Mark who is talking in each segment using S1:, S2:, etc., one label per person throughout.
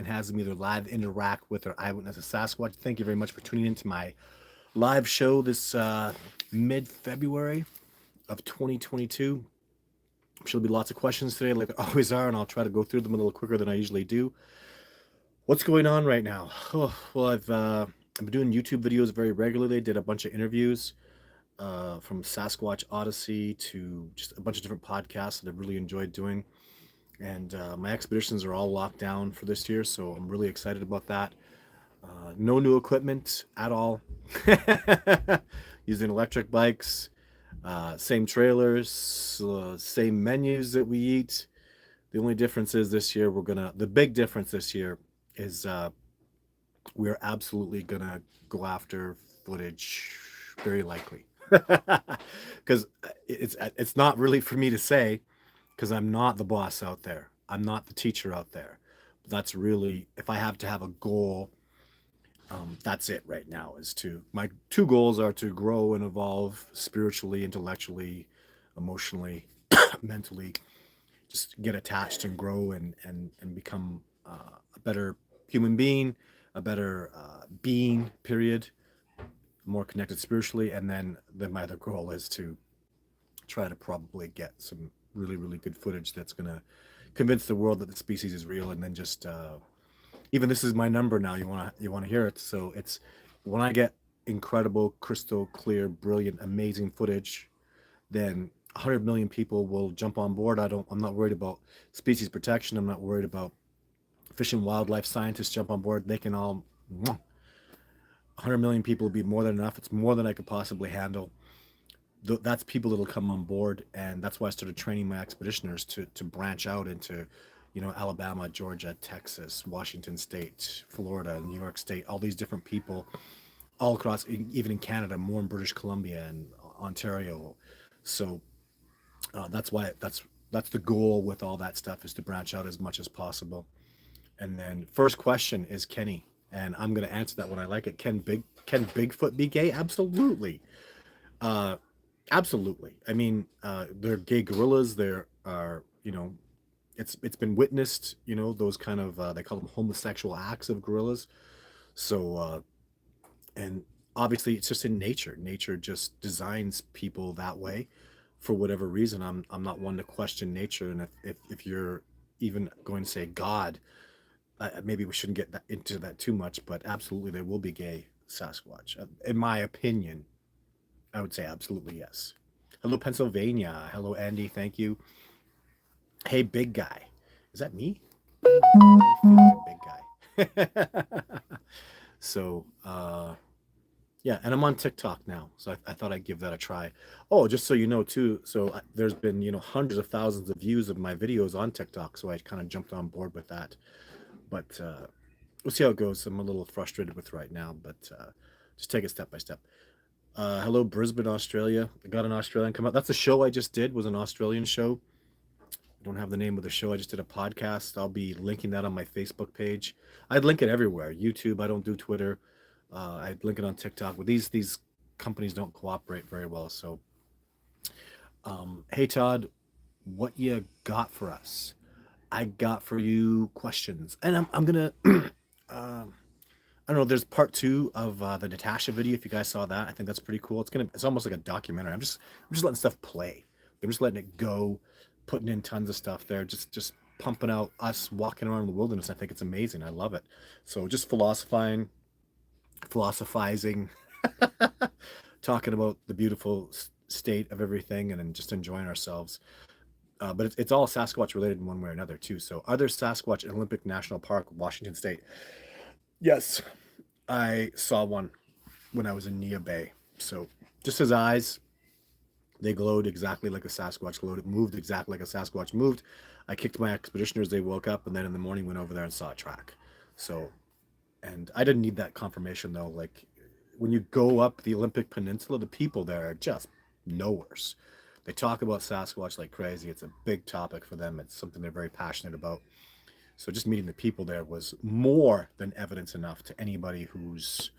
S1: and has them either live interact with or eyewitness a Sasquatch. Thank you very much for tuning in to my live show this mid-February of 2022. I'm sure there'll be lots of questions today, like there always are, and I'll try to go through them a little quicker than I usually do. What's going on right now? Oh, well, I've been doing YouTube videos very regularly. Did a bunch of interviews from Sasquatch Odyssey to just a bunch of different podcasts that I've really enjoyed doing. And my expeditions are all locked down for this year, so I'm really excited about that. No new equipment at all. Using electric bikes, same trailers, same menus that we eat. The only difference is this year the big difference this year is we're absolutely gonna go after footage, very likely. Because it's not really for me to say, because I'm not the boss out there. I'm not the teacher out there. That's really, if I have to have a goal, that's it right now. Is to My two goals are to grow and evolve spiritually, intellectually, emotionally, mentally. Just get attached and grow and become a better human being, a better being. Period. More connected spiritually, and then my other goal is to try to probably get some really good footage that's gonna convince the world that the species is real, and then just even this is my number now. You wanna hear it? So it's when I get incredible, crystal clear, brilliant, amazing footage, then 100 million people will jump on board. I'm not worried about species protection. I'm not worried about fish and wildlife scientists jump on board. They can all 100 million people will be more than enough. It's more than I could possibly handle. That's people that'll come on board, and that's why I started training my expeditioners to branch out into, Alabama, Georgia, Texas, Washington State, Florida, New York State, all these different people, all across, even in Canada, more in British Columbia and Ontario. So that's the goal with all that stuff, is to branch out as much as possible. And then first question is Kenny, and I'm gonna answer that when I like it. Can Bigfoot be gay? Absolutely. Uh, Absolutely. I mean, they're gay gorillas. There are, it's been witnessed. Those kind of they call them homosexual acts of gorillas. So and obviously it's just in nature. Nature just designs people that way for whatever reason. I'm not one to question nature, and if you're even going to say God, maybe we shouldn't get into that too much. But absolutely, there will be gay Sasquatch, in my opinion. I would say absolutely yes. Hello, Pennsylvania. Hello, Andy. Thank you. Hey, big guy. Is that me? I feel like a big guy. So, yeah, and I'm on TikTok now, so I thought I'd give that a try. Oh, just so you know, too. So there's been hundreds of thousands of views of my videos on TikTok, so I kind of jumped on board with that. But we'll see how it goes. I'm a little frustrated with right now, but just take it step by step. Hello, Brisbane, Australia. I got an Australian come out. That's a show I just did, was an Australian show. I don't have the name of the show. I just did a podcast. I'll be linking that on my Facebook page. I'd link it everywhere. YouTube. I don't do Twitter. I'd link it on TikTok. But these companies don't cooperate very well. So, hey Todd, what you got for us? I got for you questions, and I'm gonna I don't know. There's part two of the Natasha video. If you guys saw that, I think that's pretty cool. It's almost like a documentary. I'm just letting stuff play. I'm just letting it go, putting in tons of stuff there, just pumping out us walking around in the wilderness. I think it's amazing. I love it. So just philosophizing, talking about the beautiful state of everything, and then just enjoying ourselves. But it's all Sasquatch related in one way or another too. So are there Sasquatch in Olympic National Park, Washington State? Yes, I saw one when I was in Nia Bay. So just his eyes, they glowed exactly like a Sasquatch glowed. It moved exactly like a Sasquatch moved. I kicked my expeditioners. They woke up, and then in the morning went over there and saw a track. So, and I didn't need that confirmation though. Like when you go up the Olympic Peninsula, the people there are just nowheres. They talk about Sasquatch like crazy. It's a big topic for them. It's something they're very passionate about. So just meeting the people there was more than evidence enough to anybody who's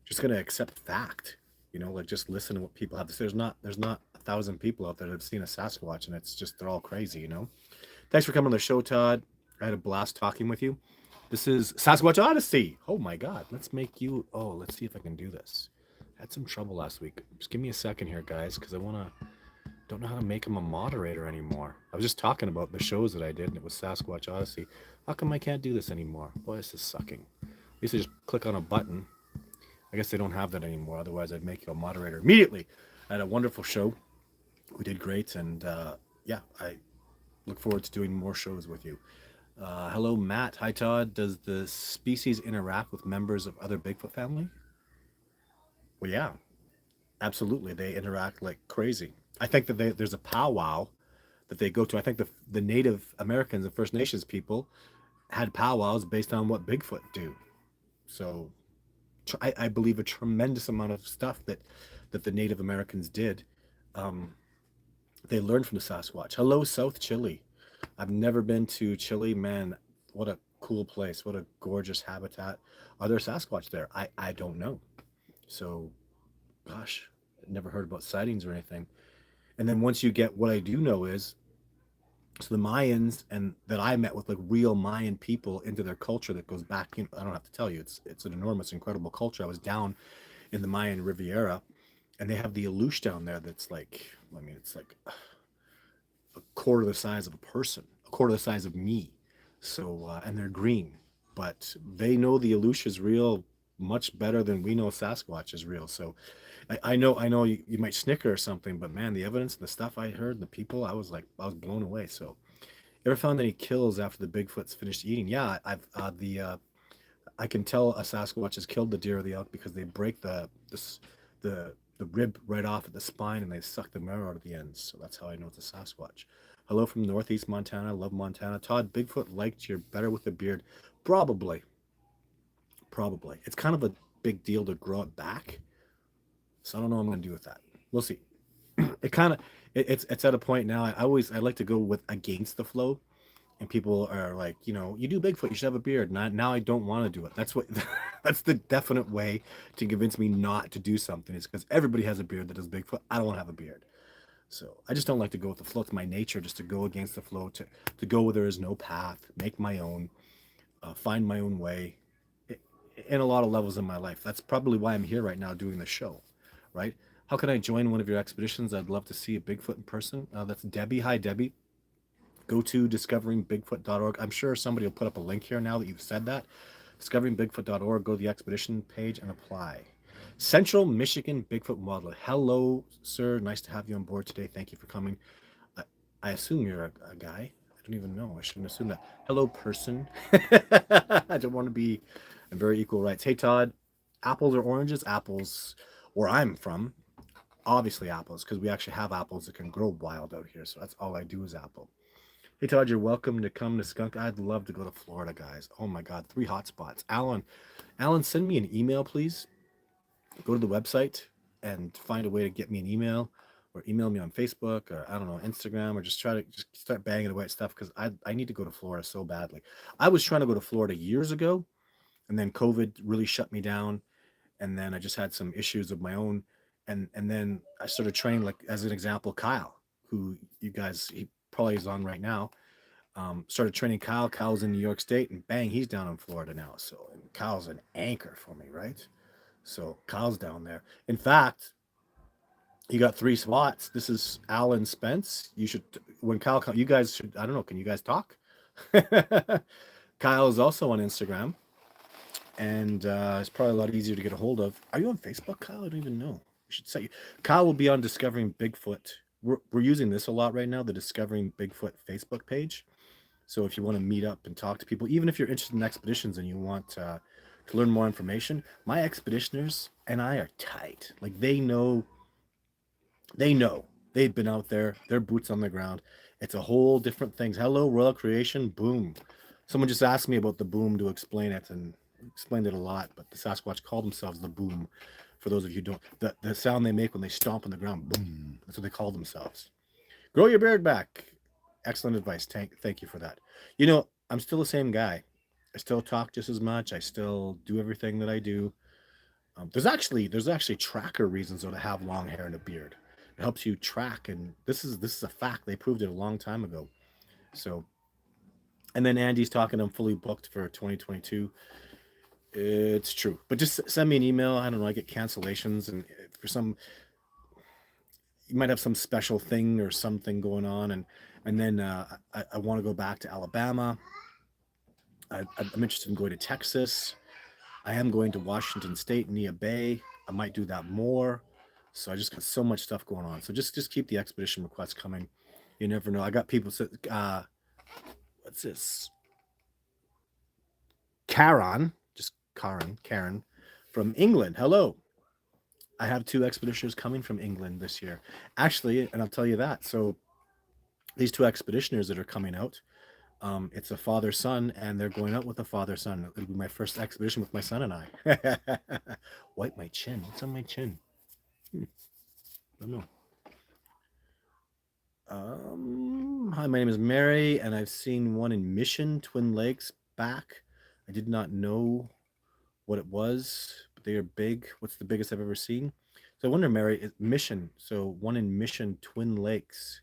S1: just going to accept fact. Like just listen to what people have to say. There's not 1,000 people out there that have seen a Sasquatch, and it's just they're all crazy. Thanks for coming on the show, Todd. I had a blast talking with you. This is Sasquatch Odyssey. Oh my God. Let's make you. Oh, let's see if I can do this. Had some trouble last week. Just give me a second here, guys, because I want to. Don't know how to make him a moderator anymore. I was just talking about the shows that I did, and it was Sasquatch Odyssey. How come I can't do this anymore? Boy, this is sucking. I used to just click on a button. I guess they don't have that anymore. Otherwise, I'd make you a moderator immediately. I had a wonderful show. We did great, and yeah, I look forward to doing more shows with you. Hello, Matt. Hi, Todd. Does the species interact with members of other Bigfoot family? Well, yeah, absolutely. They interact like crazy. I think that there's a powwow that they go to. I think the Native Americans and First Nations people had powwows based on what Bigfoot do. So I believe a tremendous amount of stuff that the Native Americans did. Um, they learned from the Sasquatch. Hello, South Chile. I've never been to Chile, man. What a cool place! What a gorgeous habitat. Are there Sasquatch there? I don't know. So, gosh, never heard about sightings or anything. And then once you get what I do know is so the Mayans and that I met with like real Mayan people into their culture that goes back. You know, I don't have to tell you, it's an enormous, incredible culture. I was down in the Mayan Riviera, and they have the Alush down there that's like, I mean, it's like a quarter the size of a person, a quarter the size of me. So and they're green, but they know the Alush is real much better than we know Sasquatch is real. So I know you might snicker or something, but man, the evidence and the stuff I heard, the people, I was blown away. So ever found any kills after the Bigfoot's finished eating? Yeah, I've I can tell a Sasquatch has killed the deer or the elk because they break the rib right off at the spine and they suck the marrow out of the ends. So that's how I know it's a Sasquatch. Hello from Northeast Montana. Love Montana. Todd, Bigfoot liked you better with the beard. Probably, probably. It's kind of a big deal to grow it back. So I don't know what I'm going to do with that. We'll see. It kind of it's at a point now. I like to go with against the flow, and people are like, you do Bigfoot, you should have a beard. Now I don't want to do it. That's what that's the definite way to convince me not to do something is because everybody has a beard that does Bigfoot. I don't want to have a beard. So I just don't like to go with the flow. It's my nature just to go against the flow, to go where there is no path, make my own, find my own way in a lot of levels in my life. That's probably why I'm here right now doing the show, right? How can I join one of your expeditions? I'd love to see a Bigfoot in person. That's Debbie. Hi, Debbie. Go to discoveringbigfoot.org. I'm sure somebody will put up a link here now that you've said that. Discoveringbigfoot.org. Go to the expedition page and apply. Central Michigan Bigfoot Wildlife. Hello, sir. Nice to have you on board today. Thank you for coming. I, I assume you're a guy. I don't even know. I shouldn't assume that. Hello, person. I don't want to be in very equal rights. Hey, Todd. Apples or oranges? Apples. Where I'm from, obviously apples, because we actually have apples that can grow wild out here. So that's all I do is apple. Hey Todd, you're welcome to come to Skunk. I'd love to go to Florida, guys. Oh my God, 3 hotspots. Alan, send me an email, please. Go to the website and find a way to get me an email, or email me on Facebook, or I don't know, Instagram, or just try to just start banging away at stuff because I need to go to Florida so badly. I was trying to go to Florida years ago, and then COVID really shut me down, and then I just had some issues of my own, and then I started training, like as an example, Kyle, who you guys he probably is on right now. Started training Kyle. Kyle's in New York State, and bang, he's down in Florida now. So and Kyle's an anchor for me, right? So Kyle's down there. In fact, you got 3 spots. This is Alan Spence. You should when Kyle, you guys should. I don't know. Can you guys talk? Kyle is also on Instagram, and it's probably a lot easier to get a hold of. Are you on Facebook, Kyle? I don't even know. We should set you. Kyle will be on Discovering Bigfoot. We're using this a lot right now, the Discovering Bigfoot Facebook page. So if you want to meet up and talk to people, even if you're interested in expeditions and you want to learn more information, my expeditioners and I are tight. Like they know, they've been out there, their boots on the ground. It's a whole different thing. Hello, Royal Creation, boom. Someone just asked me about the boom to explain it and explained it a lot, but the Sasquatch call themselves the boom. For those of you who don't, the sound they make when they stomp on the ground, boom. That's what they call themselves. Grow your beard back. Excellent advice. Thank you for that. I'm still the same guy. I still talk just as much. I still do everything that I do. There's actually tracker reasons though to have long hair and a beard. It helps you track, and this is a fact. They proved it a long time ago. So And then Andy's talking, I'm fully booked for 2022. It's true. But just send me an email. I don't know. I get cancellations, and for some, you might have some special thing or something going on, and then I want to go back to Alabama. I'm interested in going to Texas. I am going to Washington State, Nia Bay. I might do that more. So I just got so much stuff going on. So just keep the expedition requests coming. You never know. I got people. What's this? Karen from England. Hello. I have 2 expeditioners coming from England this year. Actually, and I'll tell you that. So these 2 expeditioners that are coming out, it's a father son, and they're going out with a father son. It'll be my first expedition with my son and I. Wipe my chin. What's on my chin? I don't know. Hi, my name is Mary, and I've seen one in Mission, Twin Lakes, back. I did not know what it was, but they are big. What's the biggest I've ever seen? So I wonder, Mary, Mission. So one in Mission, Twin Lakes.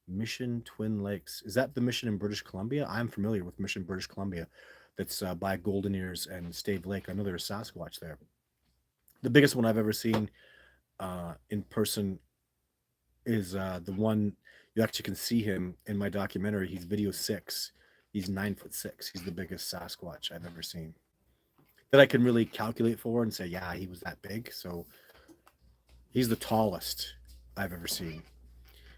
S1: Mission, Twin Lakes. Is that the Mission in British Columbia? I'm familiar with Mission, British Columbia. That's by Golden Ears and Stave Lake. I know there's a Sasquatch there. The biggest one I've ever seen in person is the one you actually can see him in my documentary. He's video 6. He's 9'6". He's the biggest Sasquatch I've ever seen that I can really calculate for and say, yeah, he was that big. So he's the tallest I've ever seen.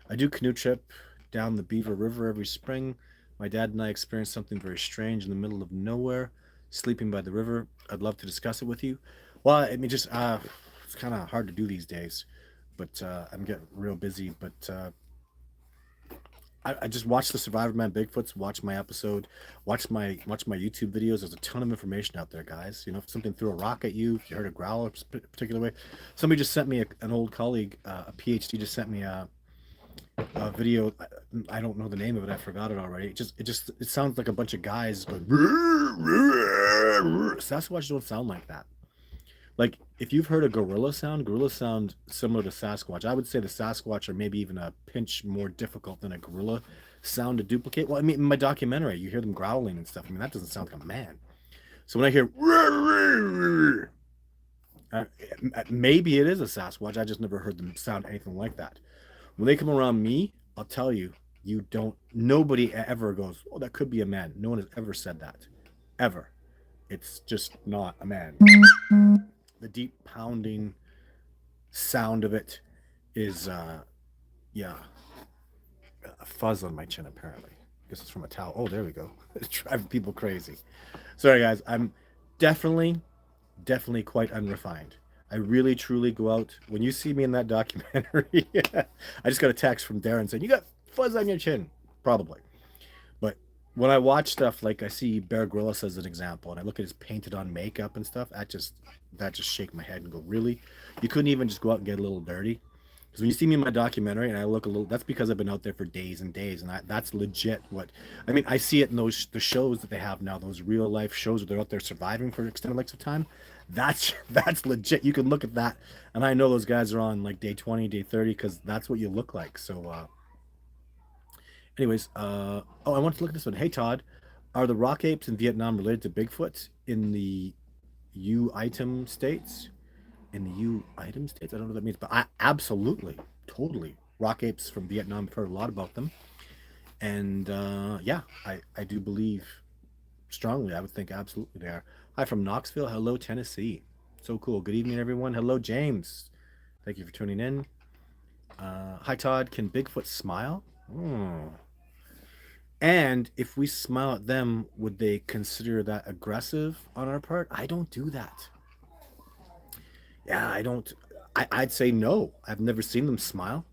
S1: I do canoe trip down the Beaver River every spring. My dad and I experienced something very strange in the middle of nowhere, sleeping by the river. I'd love to discuss it with you. Well, I mean, just it's kind of hard to do these days, but I'm getting real busy. But I just watched the Survivor Man Bigfoots, watch my episode, watch my YouTube videos. There's a ton of information out there, guys. You know, if something threw a rock at you, if you heard a growl a particular way. Somebody just sent me an old colleague, a PhD, just sent me a video. I don't know the name of it. I forgot it already. It sounds like a bunch of guys going. Sasquatch don't sound like that. Like if you've heard a gorilla sound similar to Sasquatch. I would say the Sasquatch are maybe even a pinch more difficult than a gorilla sound to duplicate. Well, I mean, in my documentary, you hear them growling and stuff. I mean, that doesn't sound like a man. So when I hear uh, maybe it is a Sasquatch. I just never heard them sound anything like that. When they come around me, I'll tell you, you don't. Nobody ever goes, "Oh, that could be a man." No one has ever said that, ever. It's just not a man. The deep pounding sound of it is yeah, a fuzz on my chin apparently. I guess it's from a towel. Oh, there we go. It's driving people crazy. Sorry guys, I'm definitely definitely quite unrefined. I really truly go out when you see me in that documentary. I just got a text from Darren saying you got fuzz on your chin, probably. But when I watch stuff like I see Bear Grylls as an example, and I look at his painted on makeup and stuff, that just shake my head and go, really? You couldn't even just go out and get a little dirty? Because when you see me in my documentary and I look a little, that's because I've been out there for days and days, and that's legit. What I mean, I see it in the shows that they have now, those real life shows where they're out there surviving for extended lengths of time. That's legit. You can look at that, and I know those guys are on like day 20, day 30, because that's what you look like. So, anyways, oh, I want to look at this one. Hey, Todd, are the rock apes in Vietnam related to Bigfoot in the U item states? In the U item states? I don't know what that means, but I absolutely, totally. Rock apes from Vietnam. I've heard a lot about them. And yeah, I do believe strongly. I would think absolutely they are. Hi from Knoxville. Hello, Tennessee. So cool. Good evening, everyone. Hello, James. Thank you for tuning in. Hi, Todd. Can Bigfoot smile? Hmm. And if we smile at them, would they consider that aggressive on our part? I don't do that. Yeah, I don't. I'd say no. I've never seen them smile.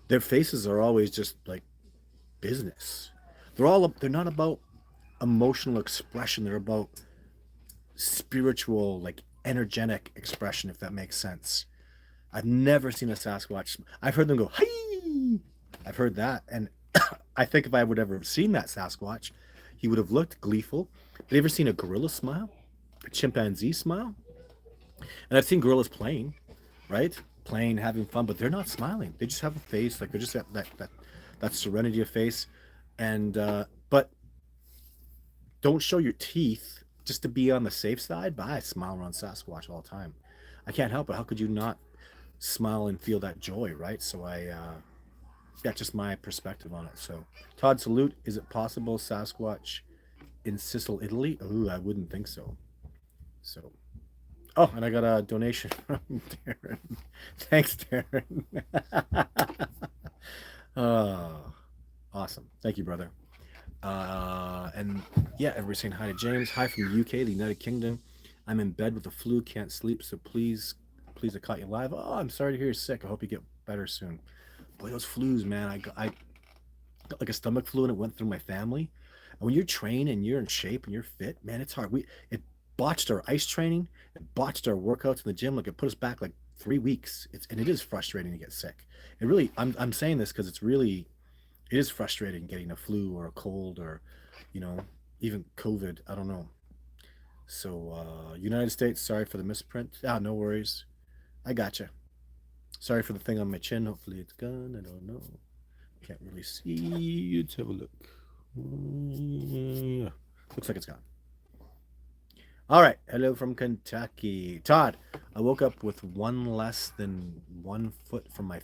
S1: Their faces are always just like business. They're not about emotional expression. They're about spiritual, like energetic expression, if that makes sense. I've never seen a Sasquatch. I've heard them go, hi. I've heard that. And I think if I would ever have seen that Sasquatch, he would have looked gleeful. Have you ever seen a gorilla smile? A chimpanzee smile? And I've seen gorillas playing, right? Playing, having fun, but they're not smiling. They just have a face, like they're just that serenity of face. And but don't show your teeth just to be on the safe side, but I smile around Sasquatch all the time. I can't help it. How could you not smile and feel that joy, right? So that's just my perspective on it. So, Todd, salute. Is it possible Sasquatch in Sicily, Italy? Oh, I wouldn't think so. So, oh, and I got a donation from Darren. Thanks, Darren. Oh, awesome. Thank you, brother. And yeah, everybody's saying hi to James. Hi from the UK, the United Kingdom. I'm in bed with the flu, can't sleep, so please, I caught you live. Oh, I'm sorry to hear you're sick. I hope you get better soon. Boy, those flus, man. I got like a stomach flu and it went through my family. And when you're trained and you're in shape and you're fit, man, it's hard. It botched our ice training, it botched our workouts in the gym. Like it put us back like 3 weeks. It is frustrating to get sick. It really I'm saying this because it is frustrating getting a flu or a cold or, you know, even COVID. I don't know. So United States, sorry for the misprint. Ah, no worries. I gotcha. Sorry for the thing on my chin. Hopefully it's gone. I don't know. Can't really see. Let's have a look. Yeah. Looks like it's gone. All right. Hello from Kentucky. Todd, I woke up with one less than 1 foot from my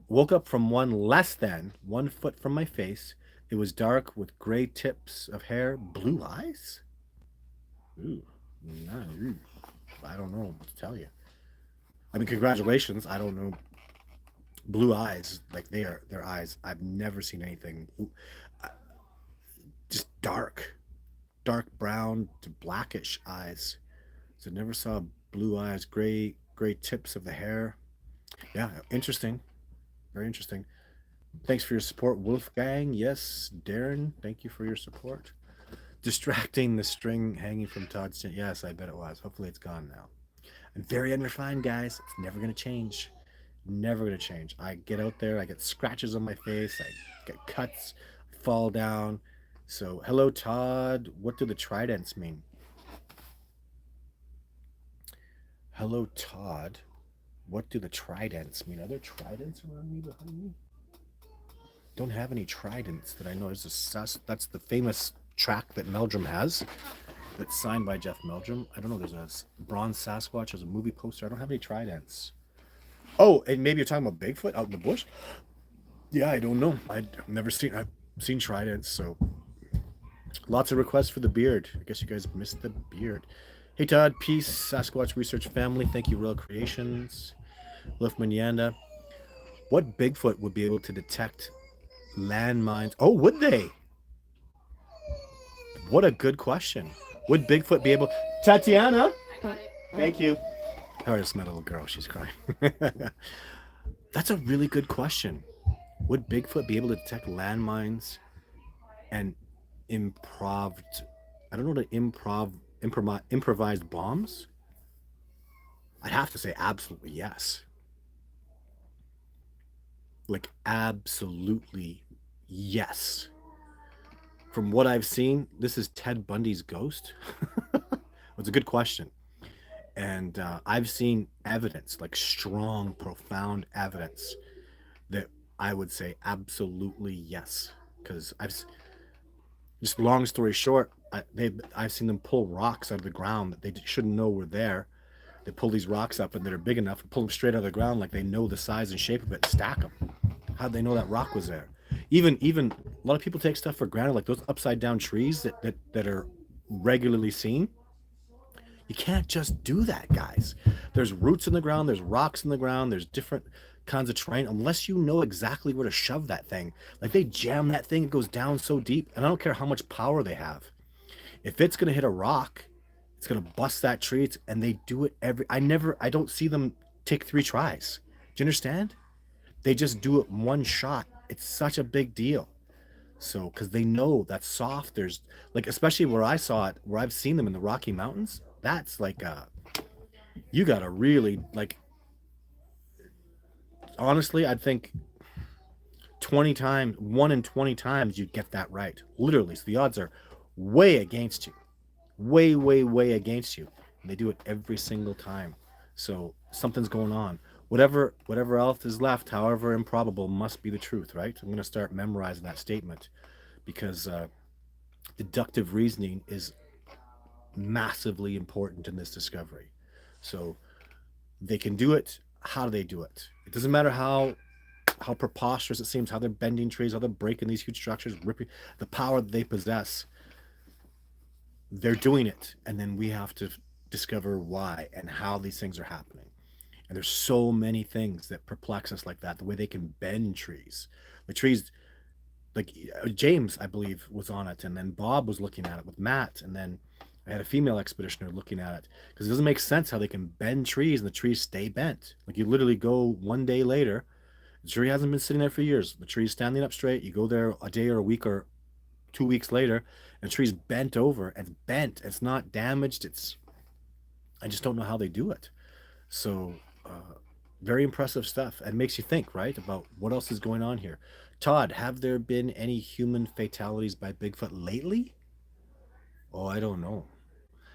S1: woke up from one less than 1 foot from my face. It was dark with gray tips of hair, blue eyes. Ooh, nah, ooh. I don't know what to tell you. I mean, congratulations. I don't know. Blue eyes, like their eyes. I've never seen anything just dark brown to blackish eyes. So never saw blue eyes, gray tips of the hair. Yeah, interesting. Very interesting. Thanks for your support, Wolfgang. Yes, Darren, thank you for your support. Distracting the string hanging from Todd's chin. Yes, I bet it was. Hopefully it's gone now. I'm very unrefined, guys. It's never going to change. Never going to change. I get out there, I get scratches on my face, I get cuts, fall down. So, hello, Todd. What do the tridents mean? Hello, Todd. What do the tridents mean? Are there tridents around me behind me? Don't have any tridents that I know. That's the famous track that Meldrum has. That's signed by Jeff Meldrum. I don't know. There's a bronze Sasquatch. There's a movie poster. I don't have any tridents. Oh, and maybe you're talking about Bigfoot out in the bush. Yeah, I don't know. I've seen tridents. So lots of requests for the beard. I guess you guys missed the beard. Hey Todd, peace, Sasquatch Research Family. Thank you, Real Creations. Lift Yanda. What Bigfoot would be able to detect landmines? Oh, would they? What a good question. Would Bigfoot be able? Tatiana, thank you. Oh, I just met a little girl. She's crying. That's a really good question. Would Bigfoot be able to detect landmines and improved? I don't know what improvised bombs. I'd have to say absolutely yes. Like absolutely yes. From what I've seen, this is Ted Bundy's ghost. It's a good question. And I've seen evidence, like strong, profound evidence, that I would say absolutely yes. Because just long story short, I've seen them pull rocks out of the ground that they shouldn't know were there. They pull these rocks up and that are big enough to pull them straight out of the ground, like they know the size and shape of it, and stack them. How'd they know that rock was there? Even a lot of people take stuff for granted, like those upside down trees that are regularly seen. You can't just do that, guys. There's roots in the ground, there's rocks in the ground, there's different kinds of terrain. Unless you know exactly where to shove that thing, like they jam that thing, it goes down so deep, and I don't care how much power they have. If it's gonna hit a rock, it's gonna bust that tree. And they do it I don't see them take 3 tries. Do you understand? They just do it one shot. It's such a big deal. So, because they know that's soft. There's like, especially where I saw it, where I've seen them in the Rocky Mountains. That's like you gotta really like. Honestly, I'd think 20 times, 1 in 20 times, you'd get that right. Literally, so the odds are way against you, way against you. And they do it every single time. So something's going on. Whatever else is left, however improbable, must be the truth, right? I'm gonna start memorizing that statement because Deductive reasoning is massively important in this discovery. So they can do it. How do they do it? It doesn't matter how preposterous it seems, how they're bending trees, how they're breaking these huge structures, ripping the power that they possess. They're doing it, and then we have to discover why and how these things are happening. And there's so many things that perplex us like that. The way they can bend trees, the trees, like James, I believe, was on it, and then Bob was looking at it with Matt, and then I had a female expeditioner looking at it because it doesn't make sense how they can bend trees and the trees stay bent. Like you literally go one day later, the tree hasn't been sitting there for years. The tree's standing up straight. You go there a day or a week or 2 weeks later, and the tree's bent over and bent. It's not damaged. It's I just don't know how they do it. So, very impressive stuff. And makes you think, right, about what else is going on here. Todd, have there been any human fatalities by Bigfoot lately? Oh, I don't know.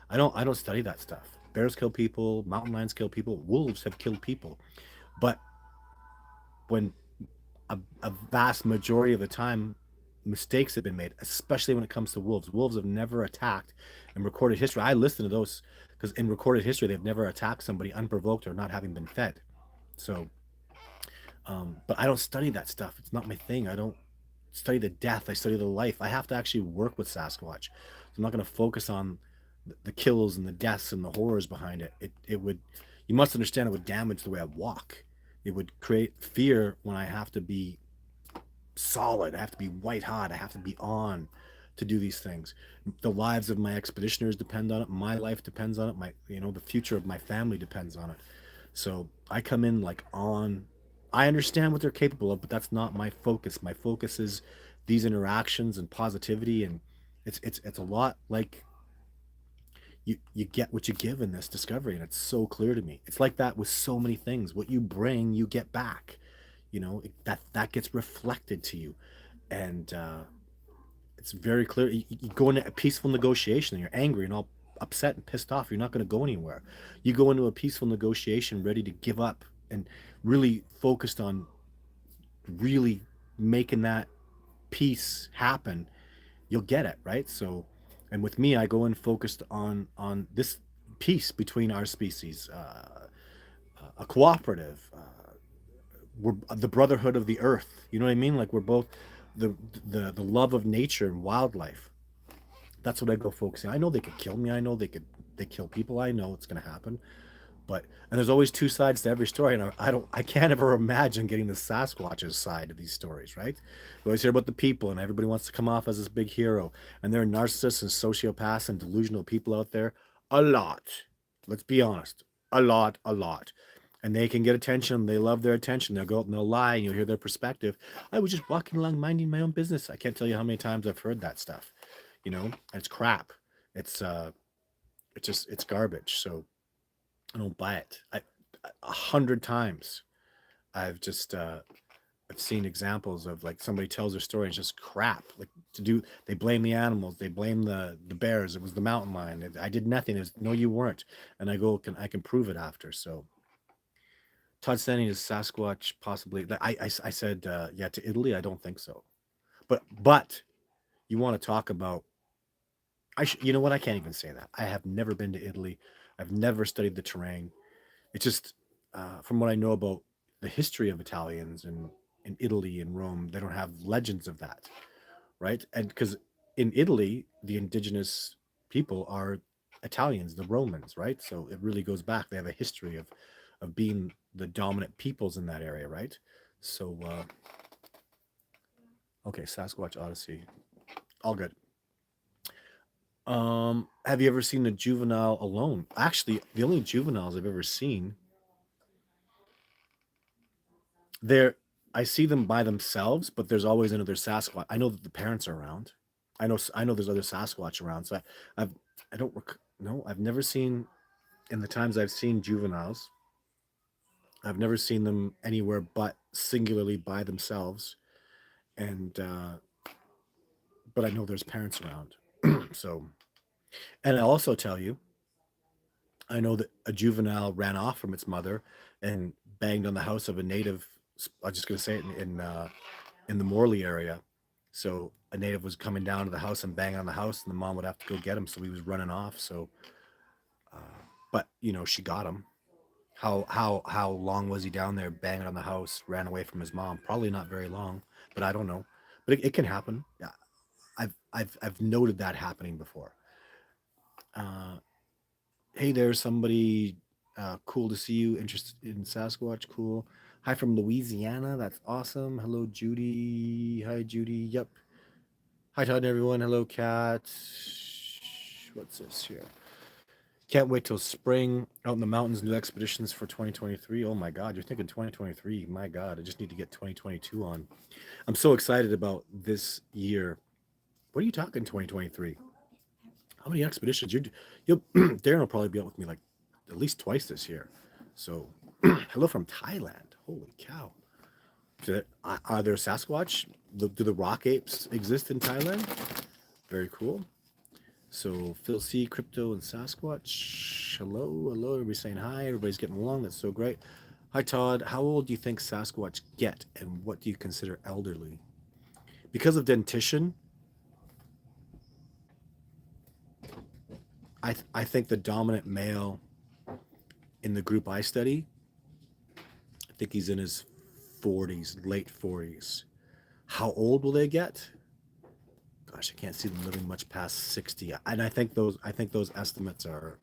S1: I don't study that stuff. Bears kill people, mountain lions kill people, wolves have killed people. But when a vast majority of the time mistakes have been made, especially when it comes to wolves. Wolves have never attacked in recorded history. I listen to those because in recorded history they've never attacked somebody unprovoked or not having been fed. So, but I don't study that stuff. It's not my thing. I don't study the death. I study the life. I have to actually work with Sasquatch. So I'm not going to focus on the kills and the deaths and the horrors behind it. It would, you must understand, it would damage the way I walk. It would create fear when I have to be solid. I have to be white hot. I have to be on to do these things. The lives of my expeditioners depend on it. My life depends on it. The future of my family depends on it. So I come in like on. I understand what they're capable of, but that's not my focus. My focus is these interactions and positivity, and it's a lot like you get what you give in this discovery, and it's so clear to me. It's like that with so many things. What you bring, you get back. That gets reflected to you, and it's very clear. You go into a peaceful negotiation and you're angry and all upset and pissed off, you're not going to go anywhere. You go into a peaceful negotiation ready to give up and really focused on really making that peace happen, you'll get it, right? So, and with me, I go in focused on this peace between our species, a cooperative. We're the brotherhood of the earth. You know what I mean? Like we're both the the love of nature and wildlife. That's what I go focusing. I know they could kill me. I know they kill people. I know it's going to happen. But and there's always two sides to every story, and I can't ever imagine getting the Sasquatch's side of these stories, right? We always hear about the people, and everybody wants to come off as this big hero, and there are narcissists and sociopaths and delusional people out there, a lot. Let's be honest, a lot, and they can get attention. They love their attention. They'll go out and they'll lie, and you'll hear their perspective. I was just walking along, minding my own business. I can't tell you how many times I've heard that stuff. And it's crap. It's it's garbage. So I don't buy it. 100 times I've just I've seen examples of like somebody tells their story and it's just crap. Like they blame the animals, they blame the bears. It was the mountain lion. I did nothing. No, you weren't. And I can prove it after. So Todd Stanley is Sasquatch possibly. I said yeah to Italy. I don't think so. But you want to talk about you know what? I can't even say that. I have never been to Italy. I've never studied the terrain. It's just from what I know about the history of Italians and in Italy and Rome, they don't have legends of that, right? And because in Italy, the indigenous people are Italians, the Romans, right? So it really goes back. They have a history of being the dominant peoples in that area, right? So okay, Sasquatch Odyssey, all good. Have you ever seen a juvenile alone? Actually, the only juveniles I've ever seen, they're I see them by themselves, but there's always another Sasquatch. I know that the parents are around. I know there's other Sasquatch around. So I've I don't no, I've never seen in the times I've seen juveniles. I've never seen them anywhere but singularly by themselves. And but I know there's parents around. So, and I'll also tell you, I know that a juvenile ran off from its mother and banged on the house of a native. I'm just going to say it in the Morley area. So a native was coming down to the house and banging on the house, and the mom would have to go get him, so he was running off. So, but she got him. How long was he down there banging on the house? Ran away from his mom. Probably not very long, but I don't know. But it can happen. Yeah, I've noted that happening before. Uh, hey there, somebody. Cool to see you. Interested in Sasquatch? Cool. Hi from Louisiana. That's awesome. Hello, Judy. Hi, Judy. Yep. Hi, Todd and everyone. Hello, Kat. What's this here? Can't wait till spring out in the mountains. New expeditions for 2023. Oh my God, you're thinking 2023. My God, I just need to get 2022 on. I'm so excited about this year. What are you talking 2023? How many expeditions? You'll Darren will probably be out with me like at least twice this year. So, hello from Thailand. Holy cow! Are there Sasquatch? Do the rock apes exist in Thailand? Very cool. So Phil C, Crypto, and Sasquatch. Hello. Everybody's saying hi. Everybody's getting along. That's so great. Hi, Todd. How old do you think Sasquatch get, and what do you consider elderly? Because of dentition, I think the dominant male in the group I study, I think he's in his 40s, late 40s. How old will they get? Gosh, I can't see them living much past 60. And I think those estimates are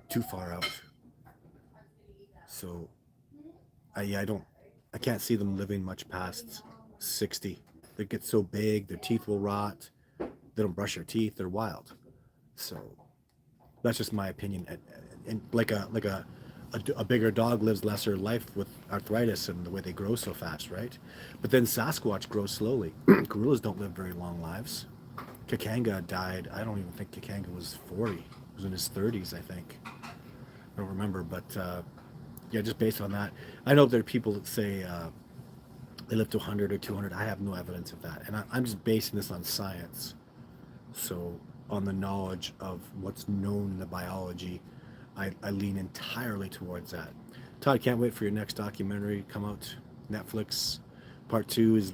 S1: too far out. So yeah, I can't see them living much past 60. They get so big, their teeth will rot. They don't brush their teeth. They're wild. So that's just my opinion. And like a bigger dog lives lesser life with arthritis and the way they grow so fast, right? But then Sasquatch grows slowly. Gorillas don't live very long lives. Kakanga died. I don't even think Kakanga was 40. He was in his 30s, I think. I don't remember, but yeah, just based on that, I know there are people that say they live to 100 or 200. I have no evidence of that, and I'm just basing this on science. So on the knowledge of what's known in the biology, I lean entirely towards that. Todd, can't wait for your next documentary to come out. Netflix. Part two is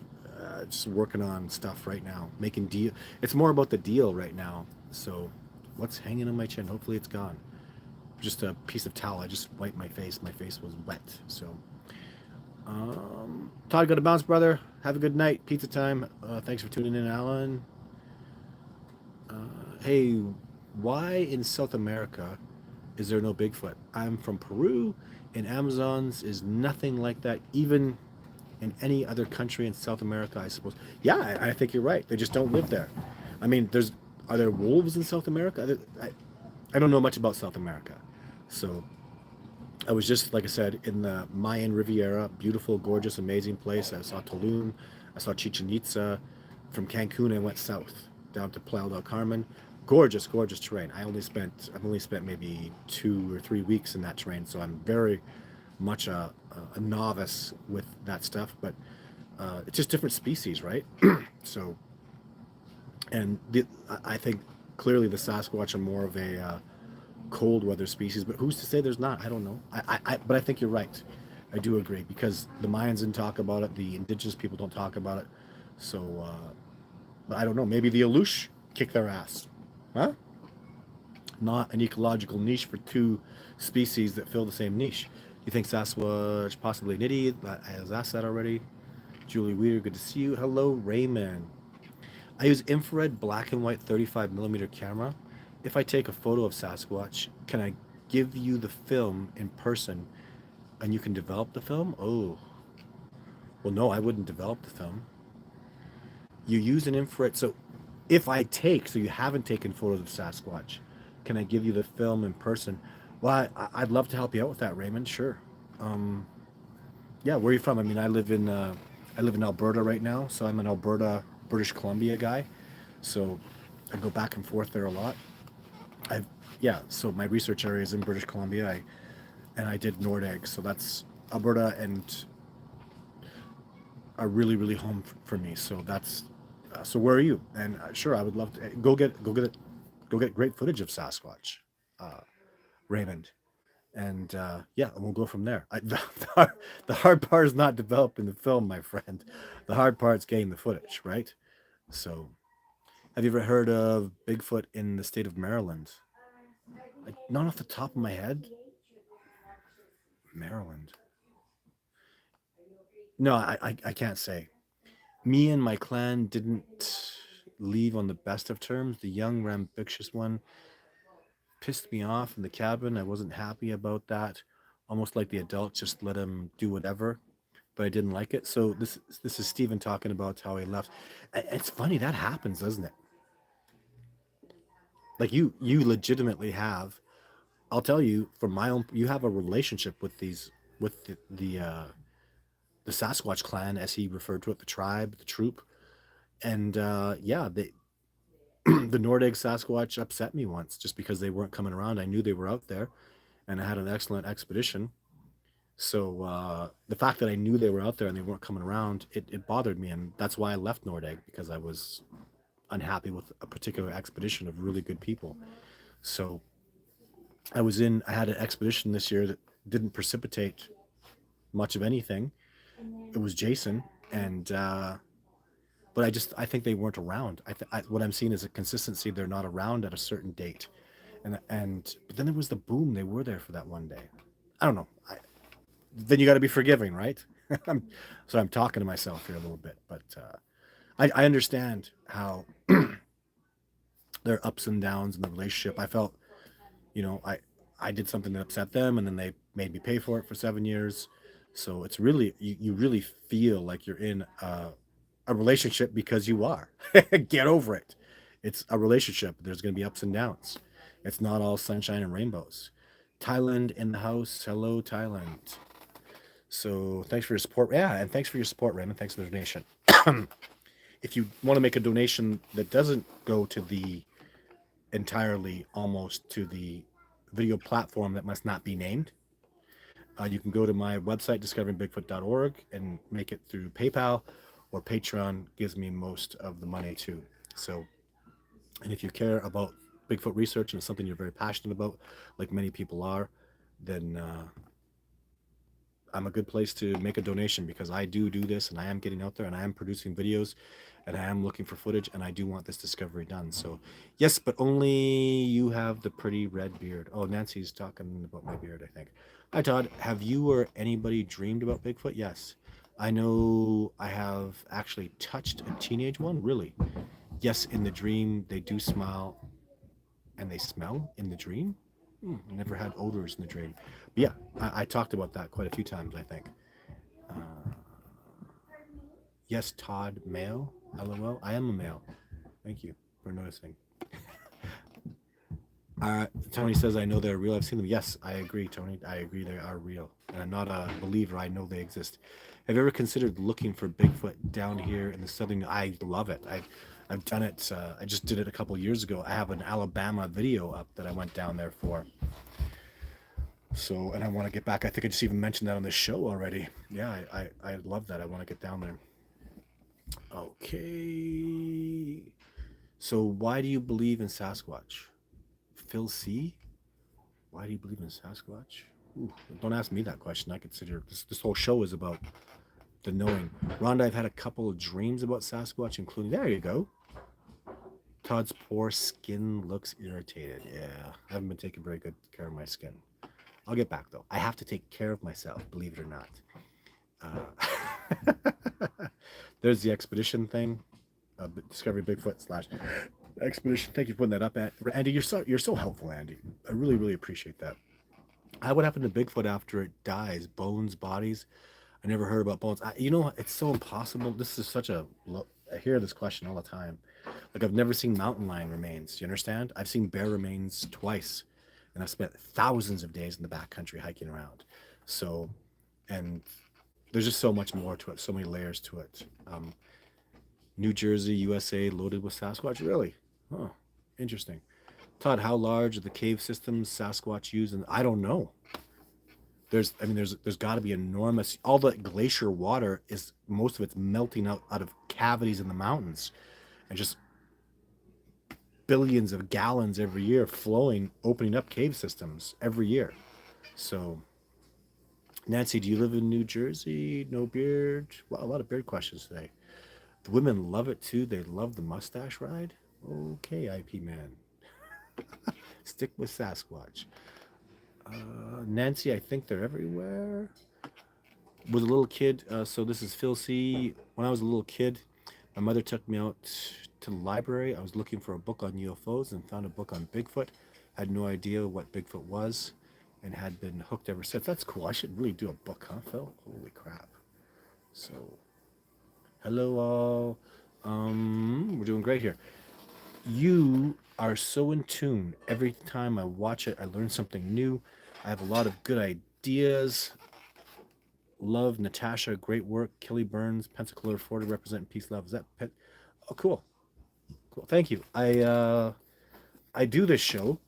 S1: just working on stuff right now, making deal. It's more about the deal right now. So what's hanging on my chin? Hopefully it's gone. Just a piece of towel. I just wiped my face. My face was wet. So, Todd, got to bounce, brother. Have a good night. Pizza time. Thanks for tuning in, Alan. Hey, why in South America is there no Bigfoot? I'm from Peru, and Amazon's is nothing like that, even in any other country in South America, I suppose. Yeah, I think you're right. They just don't live there. I mean, are there wolves in South America? I don't know much about South America. So I was just, like I said, in the Mayan Riviera, beautiful, gorgeous, amazing place. I saw Tulum, I saw Chichen Itza. From Cancun, I went south down to Playa del Carmen. Gorgeous, gorgeous terrain. I've only spent maybe 2 or 3 weeks in that terrain, so I'm very much a novice with that stuff. But it's just different species, right? So, and I think clearly the Sasquatch are more of a cold weather species, but who's to say there's not? I don't know. But I think you're right. I do agree, because the Mayans didn't talk about it. The indigenous people don't talk about it. So, but I don't know. Maybe the Aleush kick their ass, huh? Not an ecological niche for two species that fill the same niche. You think Sasquatch possibly nitty? I was asked that already. Julie Weeder, good to see you. Hello, Raymond. I use infrared black and white 35 millimeter camera. If I take a photo of Sasquatch, can I give you the film in person and you can develop the film? Oh, well, no, I wouldn't develop the film. You use an infrared. So so you haven't taken photos of Sasquatch, can I give you the film in person? Well, I'd love to help you out with that, Raymond. Sure. Um, yeah, where are you from? I mean, I live in Alberta right now, so I'm an Alberta, British Columbia guy. So I go back and forth there a lot. I Yeah, so my research area is in British Columbia. I did Nordegg, so that's Alberta and are really really home for me. So that's so where are you? And sure, I would love to go get great footage of Sasquatch, Raymond. And yeah, and we'll go from there. The hard part is not developing the film, my friend. The hard part's getting the footage, right? So, have you ever heard of Bigfoot in the state of Maryland? Like, not off the top of my head. Maryland. No, I can't say. Me and my clan didn't leave on the best of terms. The young, rambunctious one pissed me off in the cabin. I wasn't happy about that. Almost like the adults just let him do whatever, but I didn't like it. So this is Steven talking about how he left. It's funny that happens, doesn't it? Like you legitimately have. I'll tell you from my own. You have a relationship with these with the Sasquatch clan, as he referred to it, the tribe, the troop, and yeah, they the Nordic Sasquatch upset me once just because they weren't coming around. I knew they were out there, and I had an excellent expedition. So the fact that I knew they were out there and they weren't coming around, it bothered me, and that's why I left Nordegg, because I was unhappy with a particular expedition of really good people. So I had an expedition this year that didn't precipitate much of anything. It was Jason, and but I think they weren't around. What I'm seeing is a consistency. They're not around at a certain date, and but then there was the boom. They were there for that one day. I don't know. Then you got to be forgiving, right? So I'm talking to myself here a little bit, but I understand how there are ups and downs in the relationship. I felt, you know, I did something that upset them, and then they made me pay for it for 7 years. So it's really you really feel like you're in a relationship because you are. Get over it. It's a relationship. There's going to be ups and downs. It's not all sunshine and rainbows. Thailand in the house. Hello, Thailand. So thanks for your support. Yeah, and thanks for your support, Raymond. Thanks for the donation. If you want to make a donation that doesn't go to the entirely almost to the video platform that must not be named, you can go to my website, discoveringbigfoot.org, and make it through PayPal, or Patreon gives me most of the money too. So, and if you care about Bigfoot research and it's something you're very passionate about, like many people are, then I'm a good place to make a donation, because I do this, and I am getting out there, and I am producing videos, and I am looking for footage, and I do want this discovery done. So yes, but only you have the pretty red beard. Oh, Nancy's talking about my beard, I think. Hi, Todd. Have you or anybody dreamed about Bigfoot? Yes. I know I have actually touched a teenage one. Really? Yes, in the dream, they do smile and they smell in the dream. I never had odors in the dream. But yeah, I talked about that quite a few times, I think. Uh, yes, Todd, male. LOL. I am a male. Thank you for noticing. Tony says, I know they're real. I've seen them. Yes, I agree, Tony. I agree they are real. And I'm not a believer. I know they exist. Have you ever considered looking for Bigfoot down here in the southern? I love it. I've done it. I just did it a couple years ago. I have an Alabama video up that I went down there for. So, and I want to get back. I think I just even mentioned that on this show already. Yeah, I love that. I want to get down there. Okay. So, why do you believe in Sasquatch? Phil C? Why do you believe in Sasquatch? Ooh, don't ask me that question. I consider this whole show is about the knowing. Rhonda, I've had a couple of dreams about Sasquatch, including, there you go. Todd's poor skin looks irritated. Yeah, I haven't been taking very good care of my skin. I'll get back though. I have to take care of myself, believe it or not. There's the expedition thing. Discovery Bigfoot slash expedition. Thank you for putting that up, Andy. You're so helpful, Andy. I really appreciate that. What happened to Bigfoot after it dies? Bones, bodies. I never heard about bones. It's so impossible. This is such a. I hear this question all the time. Like, I've never seen mountain lion remains. Do you understand? I've seen bear remains twice, and I've spent thousands of days in the backcountry hiking around. So, and there's just so much more to it. So many layers to it. New Jersey, USA, loaded with Sasquatch. Really? Oh, interesting. Todd, how large are the cave systems Sasquatch use? And I don't know. There's got to be enormous. All the glacier water is, most of it's melting out of cavities in the mountains, and just billions of gallons every year flowing, opening up cave systems every year. So, Nancy, do you live in New Jersey? No beard? Wow, a lot of beard questions today. The women love it too. They love the mustache ride. Okay, IP man. Stick with Sasquatch. Nancy, I think they're everywhere. Was a little kid. So this is Phil C. When I was a little kid, my mother took me out to the library. I was looking for a book on UFOs and found a book on Bigfoot. Had no idea what Bigfoot was, and had been hooked ever since. That's cool. I should really do a book, huh, Phil? Holy crap! So, hello all. We're doing great here. You are so in tune. Every time I watch it, I learn something new. I have a lot of good ideas. Love Natasha, great work. Kelly Burns, Pensacola, Florida, representing peace, love. Is that pet? Oh, cool, cool. Thank you. I do this show,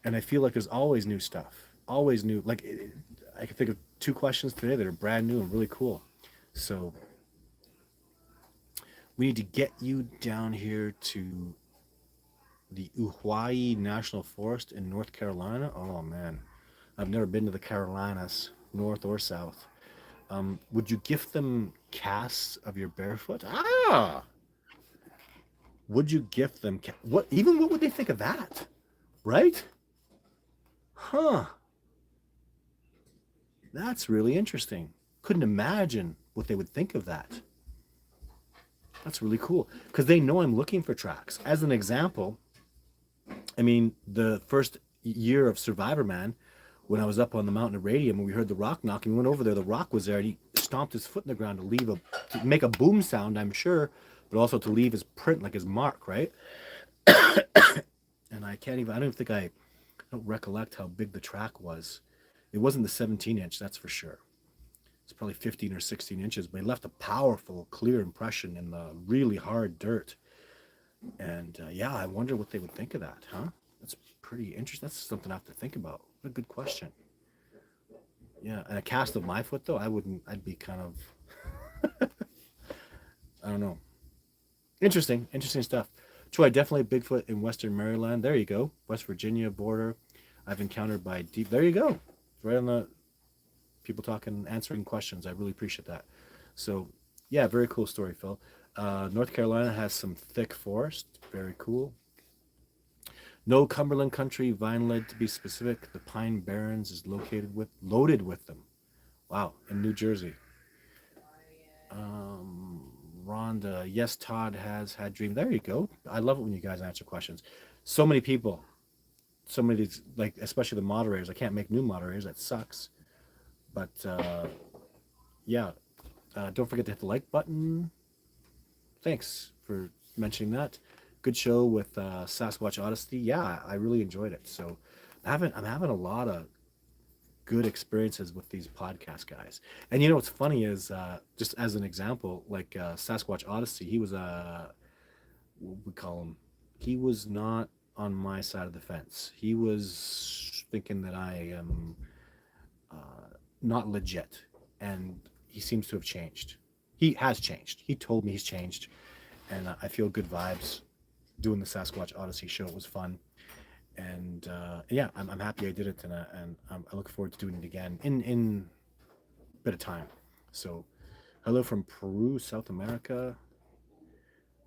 S1: and I feel like there's always new stuff, always new. Like I can think of two questions today that are brand new and really cool. So we need to get you down here to the Hawaii National Forest in North Carolina. Oh man, I've never been to the Carolinas, north or south. Would you gift them casts of your barefoot? Ah, would you gift them? What? Even what would they think of that? Right? Huh? That's really interesting. Couldn't imagine what they would think of that. That's really cool because they know I'm looking for tracks. As an example, I mean, the first year of Survivor Man, when I was up on the mountain of radium and we heard the rock knocking, we went over there. The rock was there, and he stomped his foot in the ground to make a boom sound, I'm sure, but also to leave his print, like his mark, right? And I don't think I don't recollect how big the track was. It wasn't the 17-inch, that's for sure. It's probably 15 or 16 inches, but he left a powerful, clear impression in the really hard dirt. And yeah, I wonder what they would think of that, huh? That's pretty interesting. That's something I have to think about. What a good question. Yeah, and a cast of my foot though, I wouldn't. I'd be kind of, I don't know. Interesting, interesting stuff. Troy, definitely Bigfoot in Western Maryland. There you go, West Virginia border. I've encountered by deep. There you go. Right on the people talking, answering questions. I really appreciate that. So, yeah, very cool story, Phil. North Carolina has some thick forest. Very cool. No Cumberland country, vine-led to be specific. The Pine Barrens is loaded with them. Wow, in New Jersey. Rhonda, yes, Todd has had dream. There you go. I love it when you guys answer questions. So many people, so many of these, like especially the moderators. I can't make new moderators. That sucks. But yeah, don't forget to hit the like button. Thanks for mentioning that. Good show with Sasquatch Odyssey. Yeah, I really enjoyed it. So I'm having a lot of good experiences with these podcast guys. And you know what's funny is just as an example, like Sasquatch Odyssey, he was what we call him. He was not on my side of the fence. He was thinking that I am not legit, and he seems to have changed. He has changed. He told me he's changed, and I feel good vibes doing the Sasquatch Odyssey show. It was fun, and yeah, I'm happy I did it, and I look forward to doing it again in a bit of time. So, hello from Peru, South America.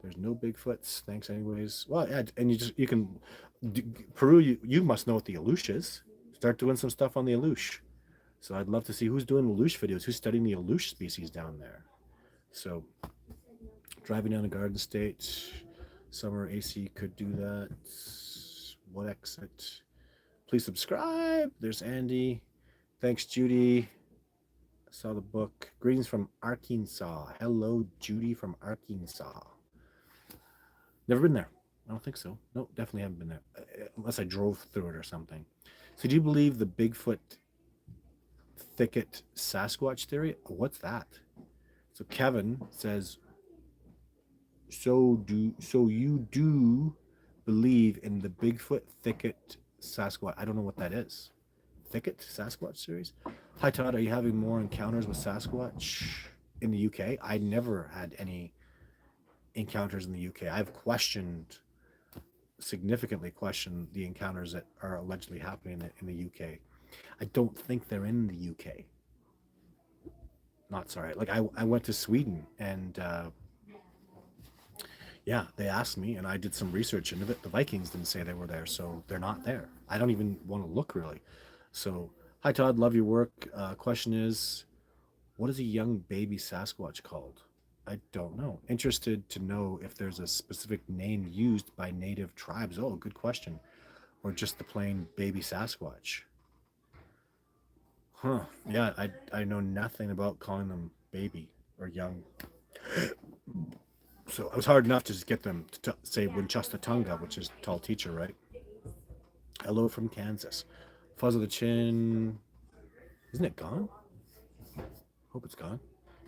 S1: There's no Bigfoots. Thanks, anyways. Well, yeah, and you can Peru. You must know what the Alush is. Start doing some stuff on the Alush. So I'd love to see who's doing Alush videos, who's studying the Alush species down there. So driving down a Garden State, summer AC could do that. What exit? Please subscribe. There's Andy. Thanks, Judy. I saw the book. Greetings from Arkansas. Hello, Judy from Arkansas. Never been there. I don't think so. No, definitely haven't been there. Unless I drove through it or something. So do you believe the Bigfoot thicket Sasquatch theory? What's that? So Kevin says, so you do believe in the Bigfoot thicket Sasquatch? I don't know what that is. Thicket Sasquatch series. Hi Todd, are you having more encounters with Sasquatch in the UK? I never had any encounters in the UK. I've significantly questioned the encounters that are allegedly happening in the UK. I don't think they're in the UK. Not sorry. Like I went to Sweden and yeah, they asked me and I did some research into it. The Vikings didn't say they were there, so they're not there. I don't even want to look really. So, hi Todd, love your work. Question is, what is a young baby Sasquatch called? I don't know. Interested to know if there's a specific name used by native tribes. Oh, good question. Or just the plain baby Sasquatch. Huh. Yeah, I know nothing about calling them baby or young. So it was hard enough to just get them to say Winchester which is tall teacher, right? Hello from Kansas. Fuzz of the chin. Isn't it gone? Hope it's gone.